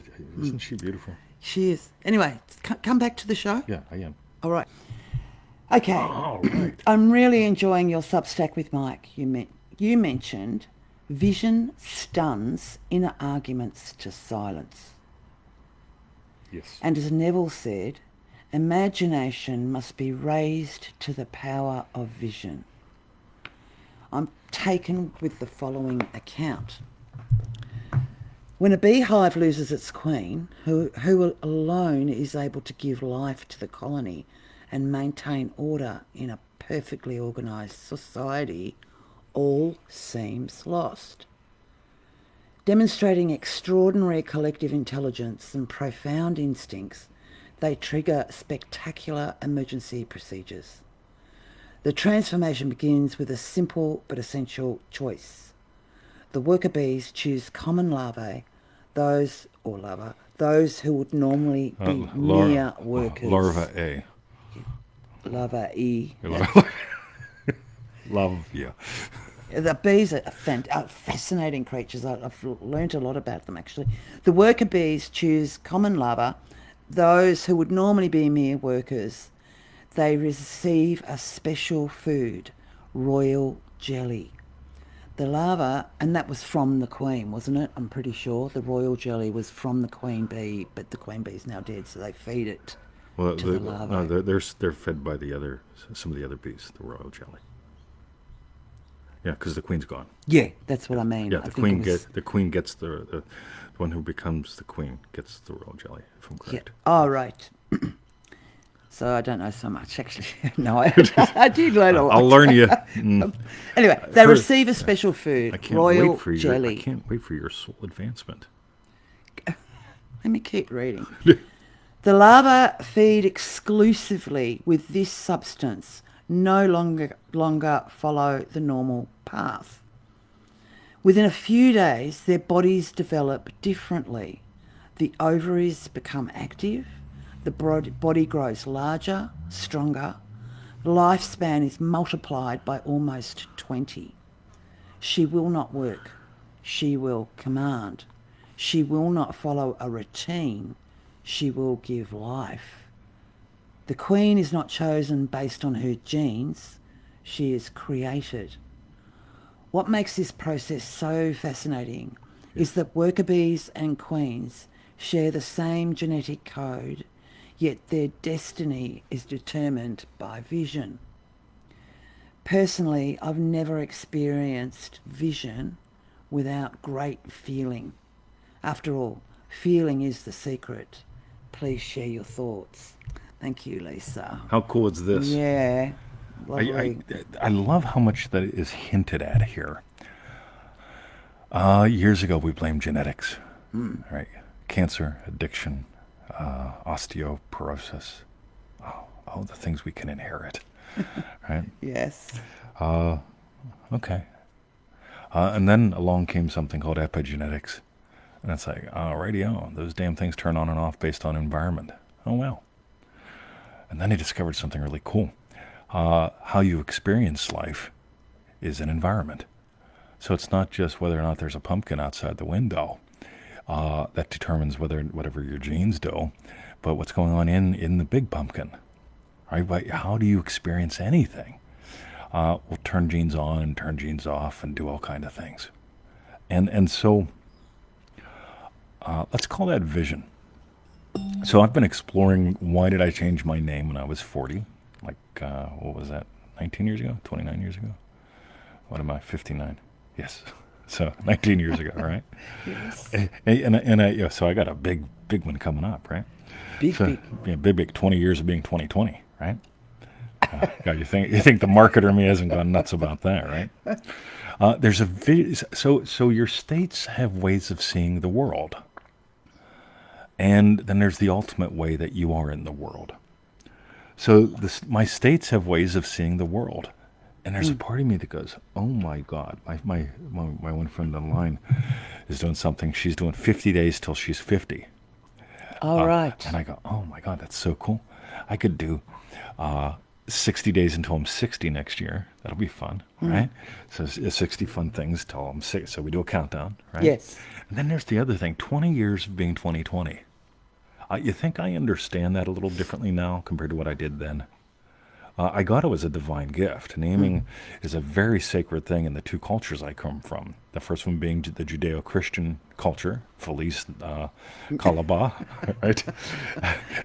isn't she beautiful? She is. Anyway, come back to the show. Yeah, I am. All right. Okay. All right. I'm really enjoying your Substack with Mike. You mentioned vision stuns inner arguments to silence. Yes. And as Neville said, imagination must be raised to the power of vision. I'm taken with the following account. When a beehive loses its queen, who alone is able to give life to the colony and maintain order in a perfectly organised society, all seems lost. Demonstrating extraordinary collective intelligence and profound instincts, they trigger spectacular emergency procedures. The transformation begins with a simple but essential choice. The worker bees choose common larvae, those who would normally be mere workers. Larva A. Larva E. Love, yeah. The bees are fascinating creatures. I've learnt a lot about them, actually. The worker bees choose common larvae, those who would normally be mere workers. They receive a special food, royal jelly. The larva, and that was from the queen, wasn't it? I'm pretty sure the royal jelly was from the queen bee, but the queen bee's now dead, so they feed it to the larva. No, they're fed by some of the other bees, the royal jelly. Yeah, because the queen's gone. Yeah, that's what I mean. Yeah, the queen gets the one who becomes the queen gets the royal jelly, if I'm correct. Yeah. Oh, right. So I don't know so much, actually. No, I did learn a lot. I'll learn you. Anyway, they receive a special food, royal jelly. I can't wait for your soul advancement. Let me keep reading. The larvae feed exclusively with this substance, no longer follow the normal path. Within a few days, their bodies develop differently. The ovaries become active. The body grows larger, stronger. The lifespan is multiplied by almost 20. She will not work. She will command. She will not follow a routine. She will give life. The queen is not chosen based on her genes. She is created. What makes this process so fascinating is that worker bees and queens share the same genetic code, yet their destiny is determined by vision. Personally, I've never experienced vision without great feeling. After all, feeling is the secret. Please share your thoughts. Thank you, Lisa. How cool is this? Yeah. Lovely. I love how much that is hinted at here. Years ago, we blamed genetics, right? Cancer, addiction, osteoporosis. Oh, the things we can inherit, right? Yes. Okay. And then along came something called epigenetics. And it's like, alrighty, those damn things turn on and off based on environment. Oh, well. And then he discovered something really cool. How you experience life is an environment. So it's not just whether or not there's a pumpkin outside the window that determines whatever your genes do, but what's going on in the big pumpkin. Right? But how do you experience anything? We'll turn genes on and turn genes off and do all kind of things. And so let's call that vision. So I've been exploring why did I change my name when I was 40? Like, what was that, 19 years ago, 29 years ago? What am I, 59? Yes. So 19 years ago, right? Yes. So I got a big one coming up, right? Big. Yeah, big 20 years of being 2020, right? You think the marketer in me hasn't gone nuts about that, right? There's so your states have ways of seeing the world. And then there's the ultimate way that you are in the world. So my states have ways of seeing the world. And there's a part of me that goes, oh my God, my one friend online is doing something. She's doing 50 days till she's 50. All right. And I go, oh my God, that's so cool. I could do 60 days until I'm 60 next year. That'll be fun, right? So 60 fun things till I'm 60. So we do a countdown, right? Yes. And then there's the other thing, 20 years of being 2020. You think I understand that a little differently now compared to what I did then? I got it as a divine gift. Naming is a very sacred thing in the two cultures I come from. The first one being the Judeo-Christian culture, Feliz Kalaba, right?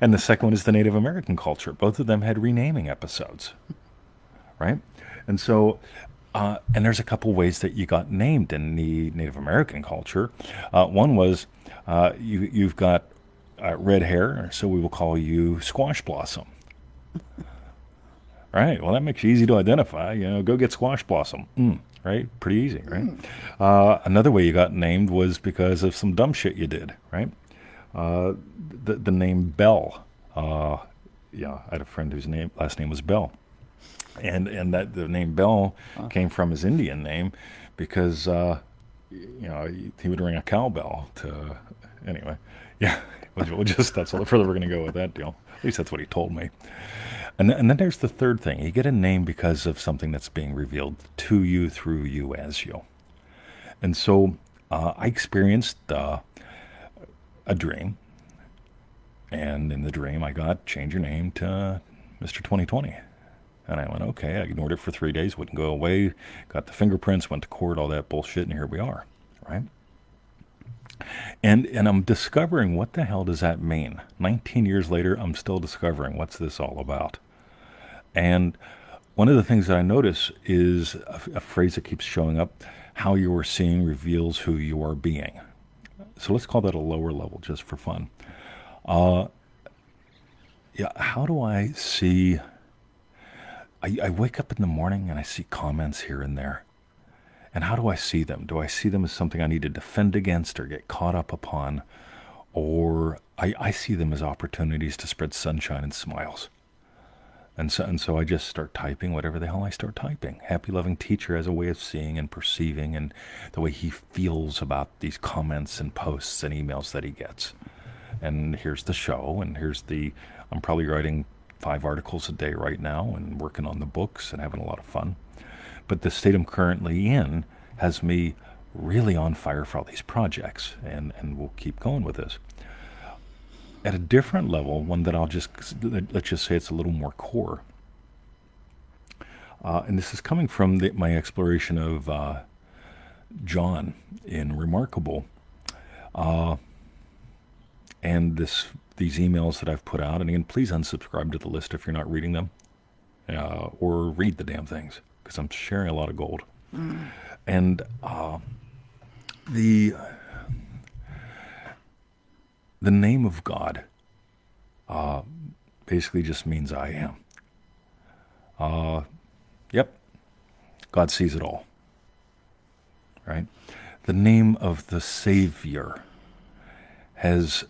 And the second one is the Native American culture. Both of them had renaming episodes, right? And so, and there's a couple ways that you got named in the Native American culture. One was you've got red hair, so we will call you Squash Blossom. Right. Well, that makes you easy to identify. Go get Squash Blossom. Right. Pretty easy. Right. Another way you got named was because of some dumb shit you did. Right. The name Bell. I had a friend whose last name was Bell, and that the name Bell came from his Indian name because he would ring a cowbell to. Anyway, yeah. We'll just that's all the further we're going to go with that deal. At least that's what he told me. And then there's the third thing. You get a name because of something that's being revealed to you, through you, as you. And so I experienced a dream. And in the dream, I got, change your name to Mr. 2020. And I went, okay. I ignored it for 3 days, wouldn't go away. Got the fingerprints, went to court, all that bullshit, and here we are, right? And I'm discovering, what the hell does that mean? 19 years later, I'm still discovering what's this all about. And one of the things that I notice is a phrase that keeps showing up: how you are seeing reveals who you are being. So let's call that a lower level just for fun. How do I see? I wake up in the morning and I see comments here and there. And how do I see them? Do I see them as something I need to defend against or get caught up upon? Or I see them as opportunities to spread sunshine and smiles. And so I just start typing whatever the hell I start typing. Happy Loving Teacher has a way of seeing and perceiving, and the way he feels about these comments and posts and emails that he gets. And here's the show, and I'm probably writing 5 articles a day right now and working on the books and having a lot of fun. But the state I'm currently in has me really on fire for all these projects, and we'll keep going with this. At a different level, one that let's just say it's a little more core. And this is coming from my exploration of John in Remarkable. And these emails that I've put out, and again, please unsubscribe to the list if you're not reading them, or read the damn things, because I'm sharing a lot of gold. And the name of God basically just means I am. Yep, God sees it all, right? The name of the Savior has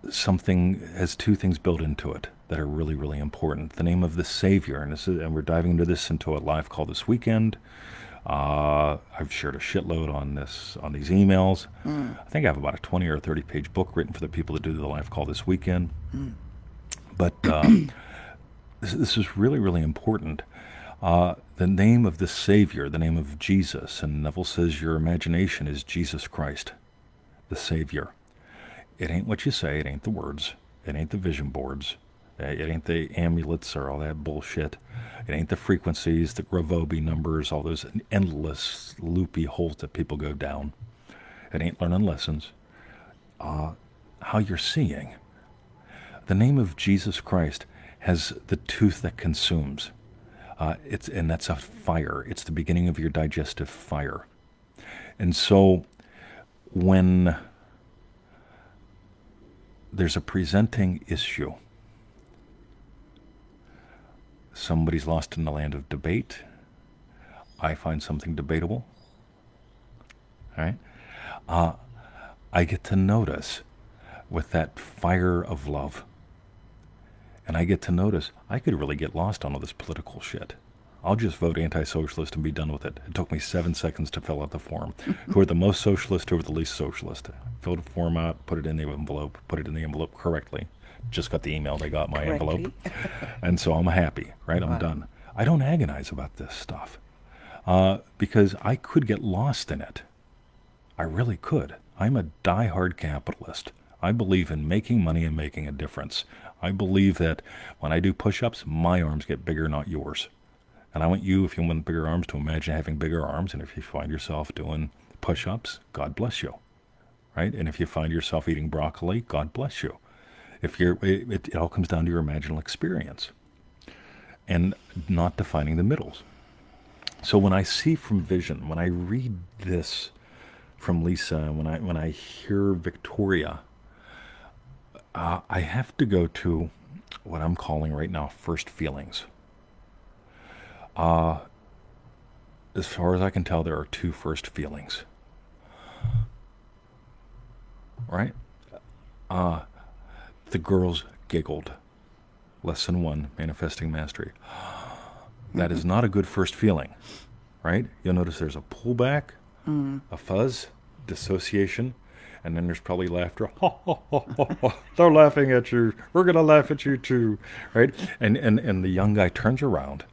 2 things built into it that are really, really important. The name of the Savior, and we're diving into this into a live call this weekend. I've shared a shitload on these emails. I think I have about a 20 or 30 page book written for the people that do the live call this weekend. But this is really, really important. The name of the Savior, the name of Jesus, and Neville says your imagination is Jesus Christ, the Savior. It ain't what you say, it ain't the words, it ain't the vision boards, it ain't the amulets or all that bullshit. It ain't the frequencies, the Gravobi numbers, all those endless loopy holes that people go down. It ain't learning lessons. How you're seeing. The name of Jesus Christ has the tooth that consumes. And that's a fire. It's the beginning of your digestive fire. And so when there's a presenting issue, somebody's lost in the land of debate, I find something debatable, right? I get to notice with that fire of love. And I get to notice I could really get lost on all this political shit. I'll just vote anti-socialist and be done with it. It took me 7 seconds to fill out the form. Who are the most socialist, who are the least socialist? Fill the form out, put it in the envelope correctly. Just got the email, they got my envelope. And so I'm happy, right? I'm done. I don't agonize about this stuff because I could get lost in it. I really could. I'm a die-hard capitalist. I believe in making money and making a difference. I believe that when I do push-ups, my arms get bigger, not yours. And I want you, if you want bigger arms, to imagine having bigger arms. And if you find yourself doing push-ups, God bless you, right? And if you find yourself eating broccoli, God bless you. It all comes down to your imaginal experience and not defining the middles. So when I see from vision, when I read this from Lisa, when I hear Victoria, I have to go to what I'm calling right now first feelings. As far as I can tell, there are 2 first feelings. Right? The girls giggled. Lesson 1, Manifesting Mastery. That is not a good first feeling, right? You'll notice there's a pullback, a fuzz, dissociation, and then there's probably laughter. Ha, ha, ha, ha, ha. They're laughing at you. We're going to laugh at you too, right? And the young guy turns around,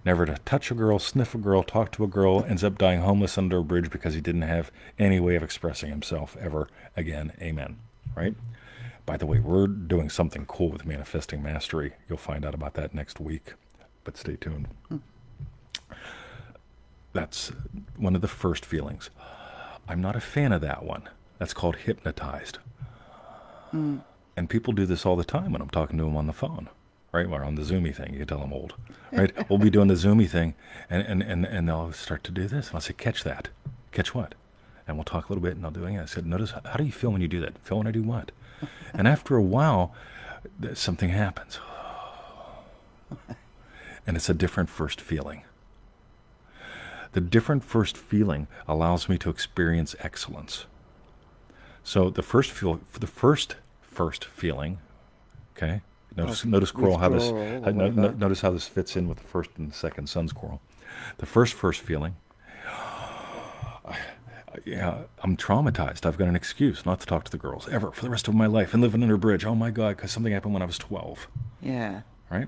never to touch a girl, sniff a girl, talk to a girl, ends up dying homeless under a bridge because he didn't have any way of expressing himself ever again. Amen, right? By the way, we're doing something cool with Manifesting Mastery. You'll find out about that next week, but stay tuned. That's one of the first feelings. I'm not a fan of that one. That's called hypnotized. And people do this all the time when I'm talking to them on the phone, right? Or on the Zoomy thing. You can tell I'm old, right? We'll be doing the Zoomy thing, and they'll start to do this. And I'll say, catch that. Catch what? And we'll talk a little bit, and I'll do it. I said, notice, how do you feel when you do that? Feel when I do what? And after a while, something happens. And it's a different first feeling. The different first feeling allows me to experience excellence. So the first feeling, okay? Notice Coral, how this notice how this fits in with the first and the second sun's coral. The first feeling. I'm traumatized. I've got an excuse not to talk to the girls ever for the rest of my life and living under a bridge. Oh my God, because something happened when I was 12. Yeah. Right?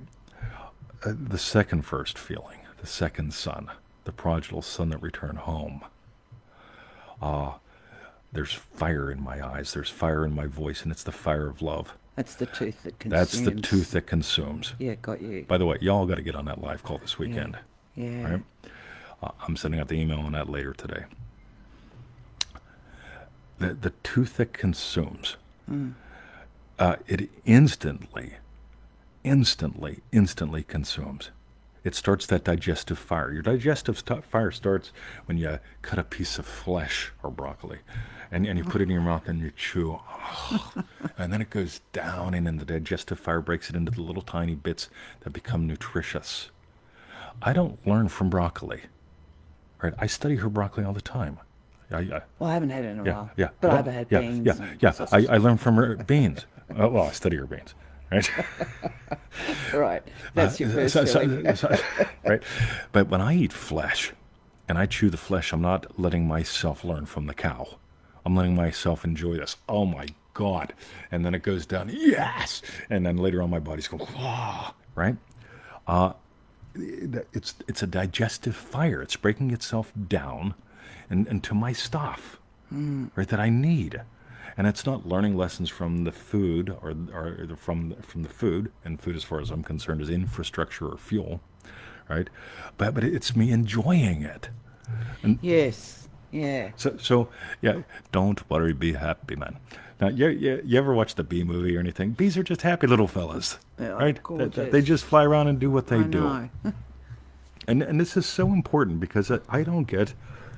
The second first feeling, the second son, the prodigal son that returned home. There's fire in my eyes. There's fire in my voice, and it's the fire of love. That's the tooth that consumes. That's the tooth that consumes. Yeah, got you. By the way, y'all got to get on that live call this weekend. Yeah. Right? I'm sending out the email on that later today. The tooth that consumes, it instantly consumes. It starts that digestive fire. Your digestive fire starts when you cut a piece of flesh or broccoli, and you put it in your mouth and you chew. And then it goes down, and then the digestive fire breaks it into the little tiny bits that become nutritious. I don't learn from broccoli. Right? I study her broccoli all the time. Well, I haven't had it in a while. Yeah. But I've had beans. I learn from her beans. Well, I study her beans. Right? Right. That's your first feeling. Right? But when I eat flesh and I chew the flesh, I'm not letting myself learn from the cow. I'm letting myself enjoy this. Oh my God. And then it goes down, yes! And then later on my body's going, ah, right? It's a digestive fire. It's breaking itself down into my stuff, right, that I need. And it's not learning lessons from the food or from the food, and food, as far as I'm concerned, is infrastructure or fuel, right? But it's me enjoying it. And yes, yeah. So yeah, don't worry, be happy, man. Now, you ever watch the bee movie or anything? Bees are just happy little fellas, right? They just fly around and do what they do. And this is so important because I don't get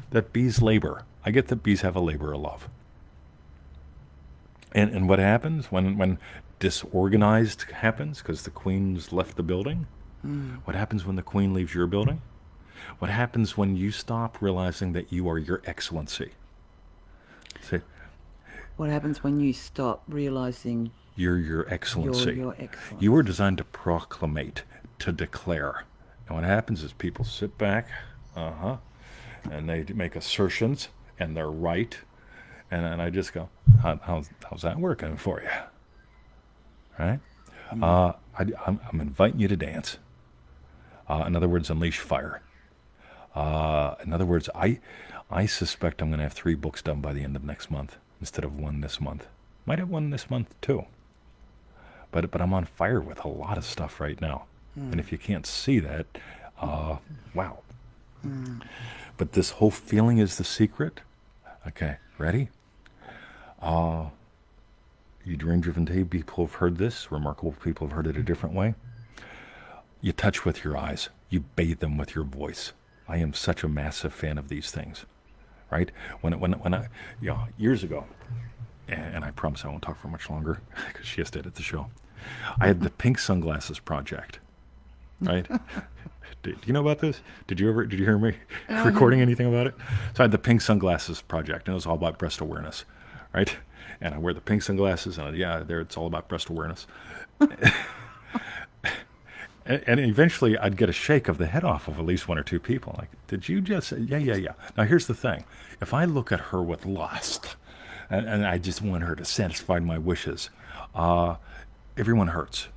that bees labor. I get that bees have a labor of love. And what happens when disorganized happens because the queen's left the building? What happens when the queen leaves your building? What happens when you stop realizing that you are your excellency? See, what happens when you stop realizing you're your excellency? Your excellency. You were designed to proclamate, to declare, And what happens is people sit back, and they make assertions, and they're right. And I just go, how's that working for you? Right? I'm inviting you to dance. In other words, unleash fire. In other words, I suspect I'm going to have 3 books done by the end of next month instead of 1 this month. Might have 1 this month too. But I'm on fire with a lot of stuff right now. And if you can't see that, wow. But this whole feeling is the secret. Okay, ready? You dream-driven day, people have heard this. Remarkable people have heard it a different way. You touch with your eyes. You bathe them with your voice. I am such a massive fan of these things, right? When I, years ago, and I promise I won't talk for much longer because she has to edit the show. I had the Pink Sunglasses Project, right? Do you know about this? Did you hear me recording anything about it? So I had the Pink Sunglasses Project, and it was all about breast awareness, right? And I wear the pink sunglasses, and it's all about breast awareness. And eventually I'd get a shake of the head off of at least 1 or 2 people. Like, did you just say, yeah. Now here's the thing. If I look at her with lust, and I just want her to satisfy my wishes, everyone hurts.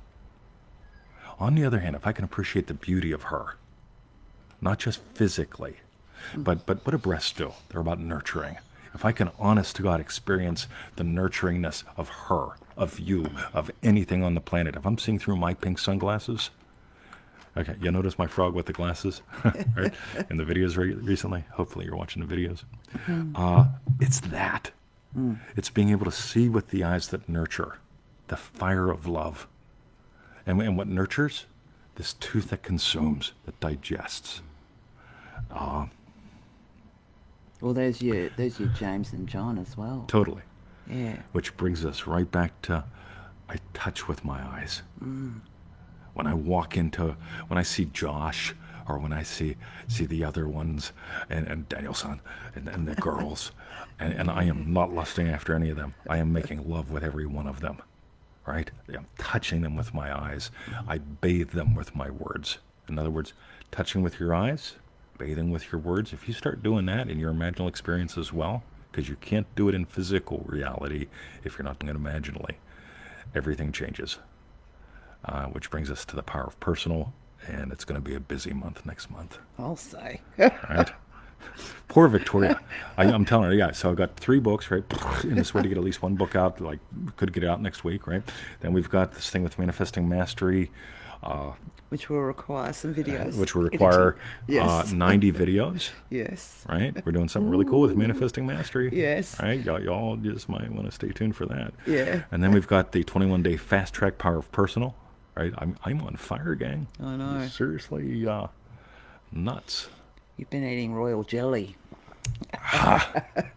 On the other hand, if I can appreciate the beauty of her, not just physically, but what do breasts do? They're about nurturing. If I can, honest to God, experience the nurturingness of her, of you, of anything on the planet, if I'm seeing through my pink sunglasses, okay, you notice my frog with the glasses, right? In the videos recently. Hopefully you're watching the videos. It's that. It's being able to see with the eyes that nurture, the fire of love. And what nurtures? This tooth that consumes, that digests. Well, there's your James and John as well. Totally. Yeah. Which brings us right back to, I touch with my eyes. When I walk into, when I see Josh, or when I see the other ones, and Daniel-san, and the girls, and I am not lusting after any of them. I am making love with every one of them, right? I'm touching them with my eyes. I bathe them with my words. In other words, touching with your eyes, bathing with your words. If you start doing that in your imaginal experience as well, because you can't do it in physical reality if you're not doing it imaginally, everything changes. Which brings us to the power of personal, and it's going to be a busy month next month. I'll say. Right? Poor Victoria. I'm telling her, so I've got 3 books, right? In this way to get at least 1 book out, like could get it out next week, right? Then we've got this thing with Manifesting Mastery. Which will require some videos. Which will require yes. 90 videos. Yes. Right? We're doing something really cool with Manifesting Mastery. Yes. Right? Y'all just might want to stay tuned for that. Yeah. And then we've got the 21-day fast track power of personal. Right? I'm on fire, gang. I know. Seriously, nuts. You've been eating royal jelly.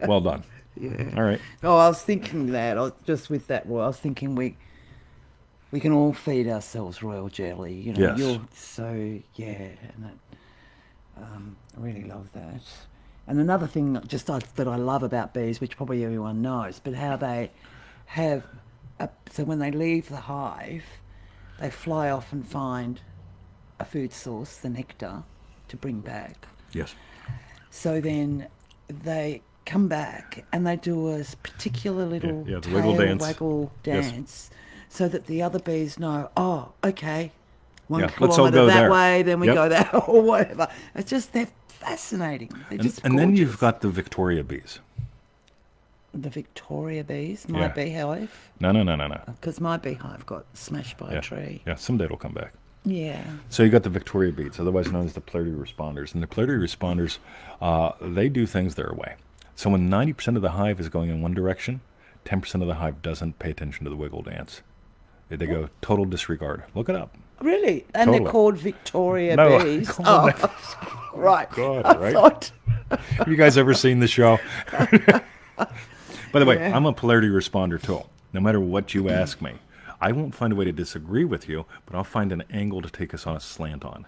Well done. Yeah. All right. Oh, I was thinking that. I was thinking we can all feed ourselves royal jelly. You know, Yes. and I really love that. And another thing that I love about bees, which probably everyone knows, but how they have, so when they leave the hive, they fly off and find a food source, the nectar, to bring back. Yes. So then they come back and they do a particular little the tail waggle dance. Yes. So that the other bees know, oh, okay, 1 let's all kilometre go that there. way, then we Yep. go there, or whatever. It's just, they're fascinating. They're just And then you've gorgeous. got the Victoria bees. The Victoria bees, my Yeah. beehive, No. because my beehive got smashed by a tree. Yeah, someday it'll come back. Yeah. So you got the Victoria bees, otherwise known as the polarity responders. And the polarity responders, they do things their way. So when 90% of the hive is going in one direction, 10% of the hive doesn't pay attention to the wiggle dance. They go total disregard. Look it up. Really? And Totally. they're called Victoria No, bees? call them Oh, right. God, I right? thought... Have you guys ever seen the show? By the way, Yeah. I'm a polarity responder too. No matter what you ask me, I won't find a way to disagree with you, but I'll find an angle to take us on a slant on.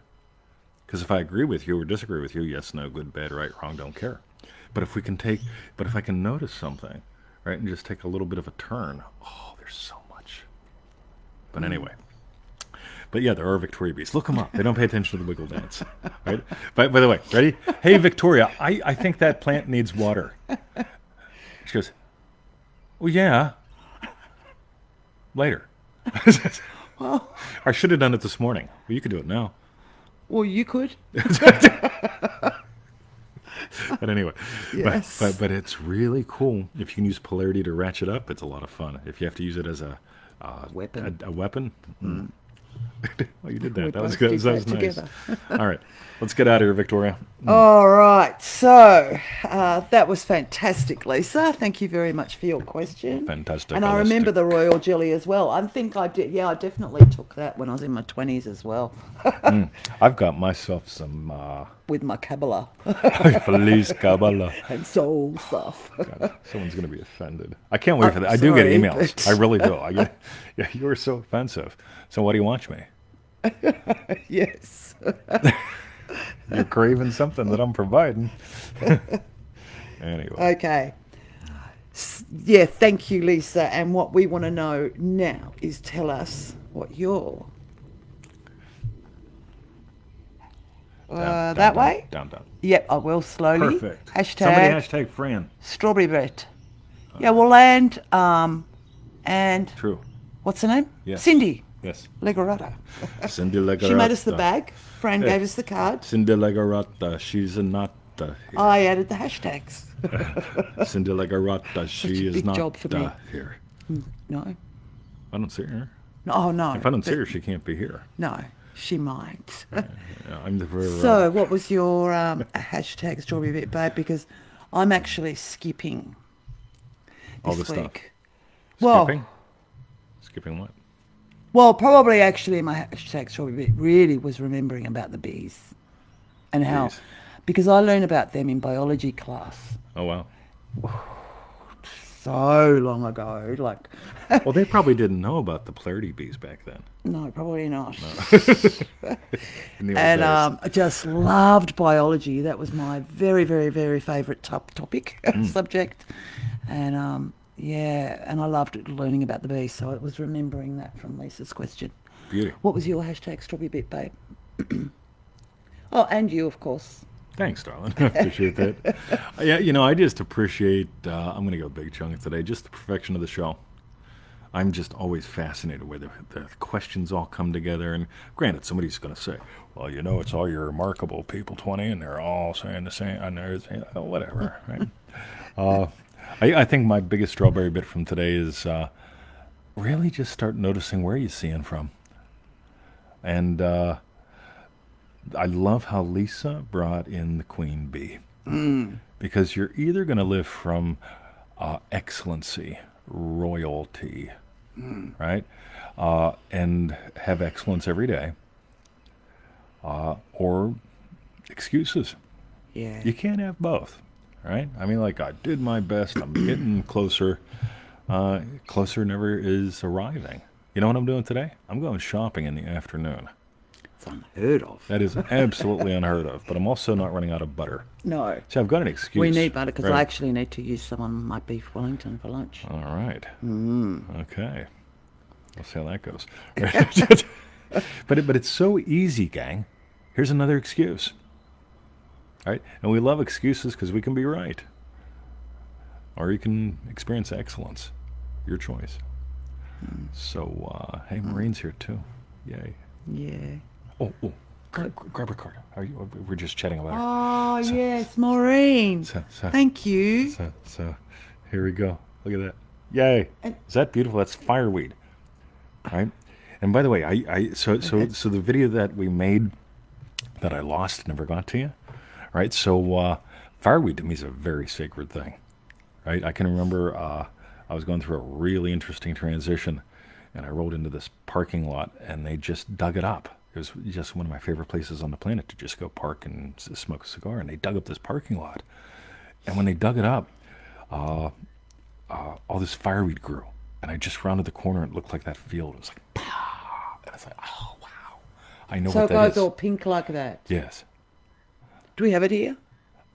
Because if I agree with you or disagree with you, yes, no, good, bad, right, wrong, don't care. But if I can notice something, right, and just take a little bit of a turn, oh, there's so much. But anyway, But yeah, there are Victoria bees. Look them up. They don't pay attention to the wiggle dance. Right? By the way, ready? Hey, Victoria, I think that plant needs water. She goes, well, yeah. Later. Well, I should have done it this morning. Well, you could do it now. well, you could. But anyway, Yes. but it's really cool. If you can use polarity to ratchet up, it's a lot of fun. If you have to use it as a Weapon. a weapon. Well, you did that. We That was both good. did That was that nice. together. All right, let's get out of here, Victoria. All right. So that was fantastic, Lisa. Thank you very much for your question. Fantastic. And I remember the royal jelly as well. I think I did. Yeah, I definitely took that when I was in my 20s as well. I've got myself some With my Kabbalah Feliz Kabbalah. and soul stuff. God, someone's going to be offended. I can't wait for that. I do get sorry, emails. but- I really do. I get, yeah, you are so offensive. So why do you watch me? Yes. You're craving something that I'm providing. Anyway. Okay. Yeah, thank you, Lisa. And what we want to know now is tell us what your... that way? Down. Yep, I will slowly. Perfect. Hashtag Somebody hashtag Fran. strawberry bread. Yeah, we'll land. And True. what's her name? Yes. Cindy Yes. Legarata. Cindy Legarata. She made us the bag. Fran gave us the card. Cindy Legarata. She's not here. I added the hashtags. Cindy Legarata. She a is big not job for me. here. No. I don't see her. Oh, no. If I don't see but- her, she can't be here. No, she might. Yeah, I'm the So, what was your hashtag strawberry bit babe? Because I'm actually skipping all this the stuff. week. Well, Skipping what? well, probably actually my hashtag strawberry bit really was remembering about the bees and how, Bees. because I learned about them in biology class Oh wow. so long ago. Like, Well, they probably didn't know about the polarity bees back then. no, probably not. In the old And days. I just loved biology. That was my very, very, very favourite topic, subject. And yeah, and I loved learning about the bees. So I was remembering that from Lisa's question. Beauty. What was your hashtag strawberry bit, babe? Oh, and you, of course. Thanks, darling. I appreciate that. Yeah, I just appreciate, I'm going to go big chunk today, just the perfection of the show. I'm just always fascinated where the questions all come together. And granted, somebody's going to say, well, it's all your remarkable people 20, and they're all saying the same, and there's whatever, right? I think my biggest strawberry bit from today is really just start noticing where you're seeing from. And I love how Lisa brought in the queen bee. Because you're either going to live from excellency, royalty, right? And have excellence every day, or excuses. Yeah. You can't have both, right? I mean, like, I did my best. I'm getting closer. Closer never is arriving. You know what I'm doing today? I'm going shopping in the afternoon. It's unheard of. That is absolutely unheard of. But I'm also not running out of butter. No. So I've got an excuse. We need butter because right? I actually need to use some on my beef Wellington for lunch. All right. Okay. We'll see how that goes. But it's so easy, gang. Here's another excuse. Right? And we love excuses because we can be right. Or you can experience excellence. Your choice. So, hey, Maureen's here too. Yay. Yeah. Oh, grab her card. We're just chatting about her. Oh, yes, Maureen. So- Thank you. So here we go. Look at that. Yay. Is that beautiful? That's fireweed. Right? And by the way, so the video that we made that I lost never got to you. Right? So fireweed to me is a very sacred thing. Right? I can remember I was going through a really interesting transition, and I rolled into this parking lot, and they just dug it up. It was just one of my favorite places on the planet to just go park and smoke a cigar, and they dug up this parking lot. And when they dug it up, all this fireweed grew, and I just rounded the corner, and it looked like that field. It was like, pow! And I was like, oh, wow. I know So what it that goes is. all pink like that. Yes. Do we have it here?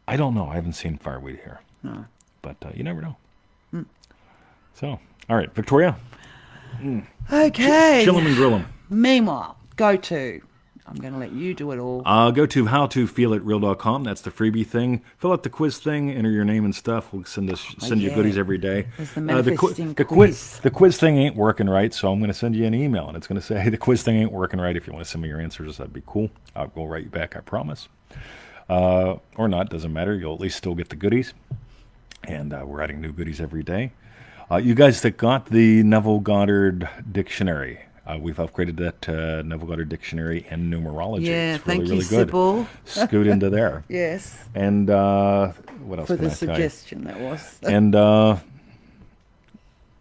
I don't know. I haven't seen fireweed here. No. But you never know. So, all right, Victoria. Okay. Chill 'em and grill 'em. Meanwhile, go to? I'm going to let you do it all. Go to howtofeelitreal.com. That's the freebie thing. Fill out the quiz thing. Enter your name and stuff. We'll send you goodies every day. There's the manifesting quiz. The quiz thing ain't working right, so I'm going to send you an email, and it's going to say, hey, the quiz thing ain't working right. If you want to send me your answers, that'd be cool. I'll write you back, I promise. Or not, doesn't matter. You'll at least still get the goodies. And we're adding new goodies every day. You guys that got the Neville Goddard dictionary, we've upgraded that to Neville Goddard Dictionary and Numerology. Yeah, it's really, thank you, really good. Sybil. Scoot into there. Yes. And what else For can I the suggestion that was. And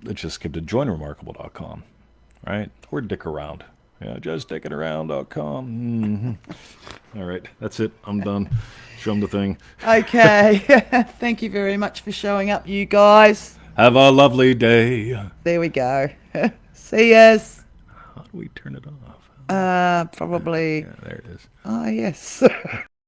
let's just skip to joinremarkable.com, right? Or dick around. Yeah, just dickingaround.com. Mm-hmm. All right, that's it. I'm done. Show them the thing. Okay. Thank you very much for showing up, you guys. Have a lovely day. There we go. See yas. How do we turn it off? Probably. Yeah, there it is. Oh, yes.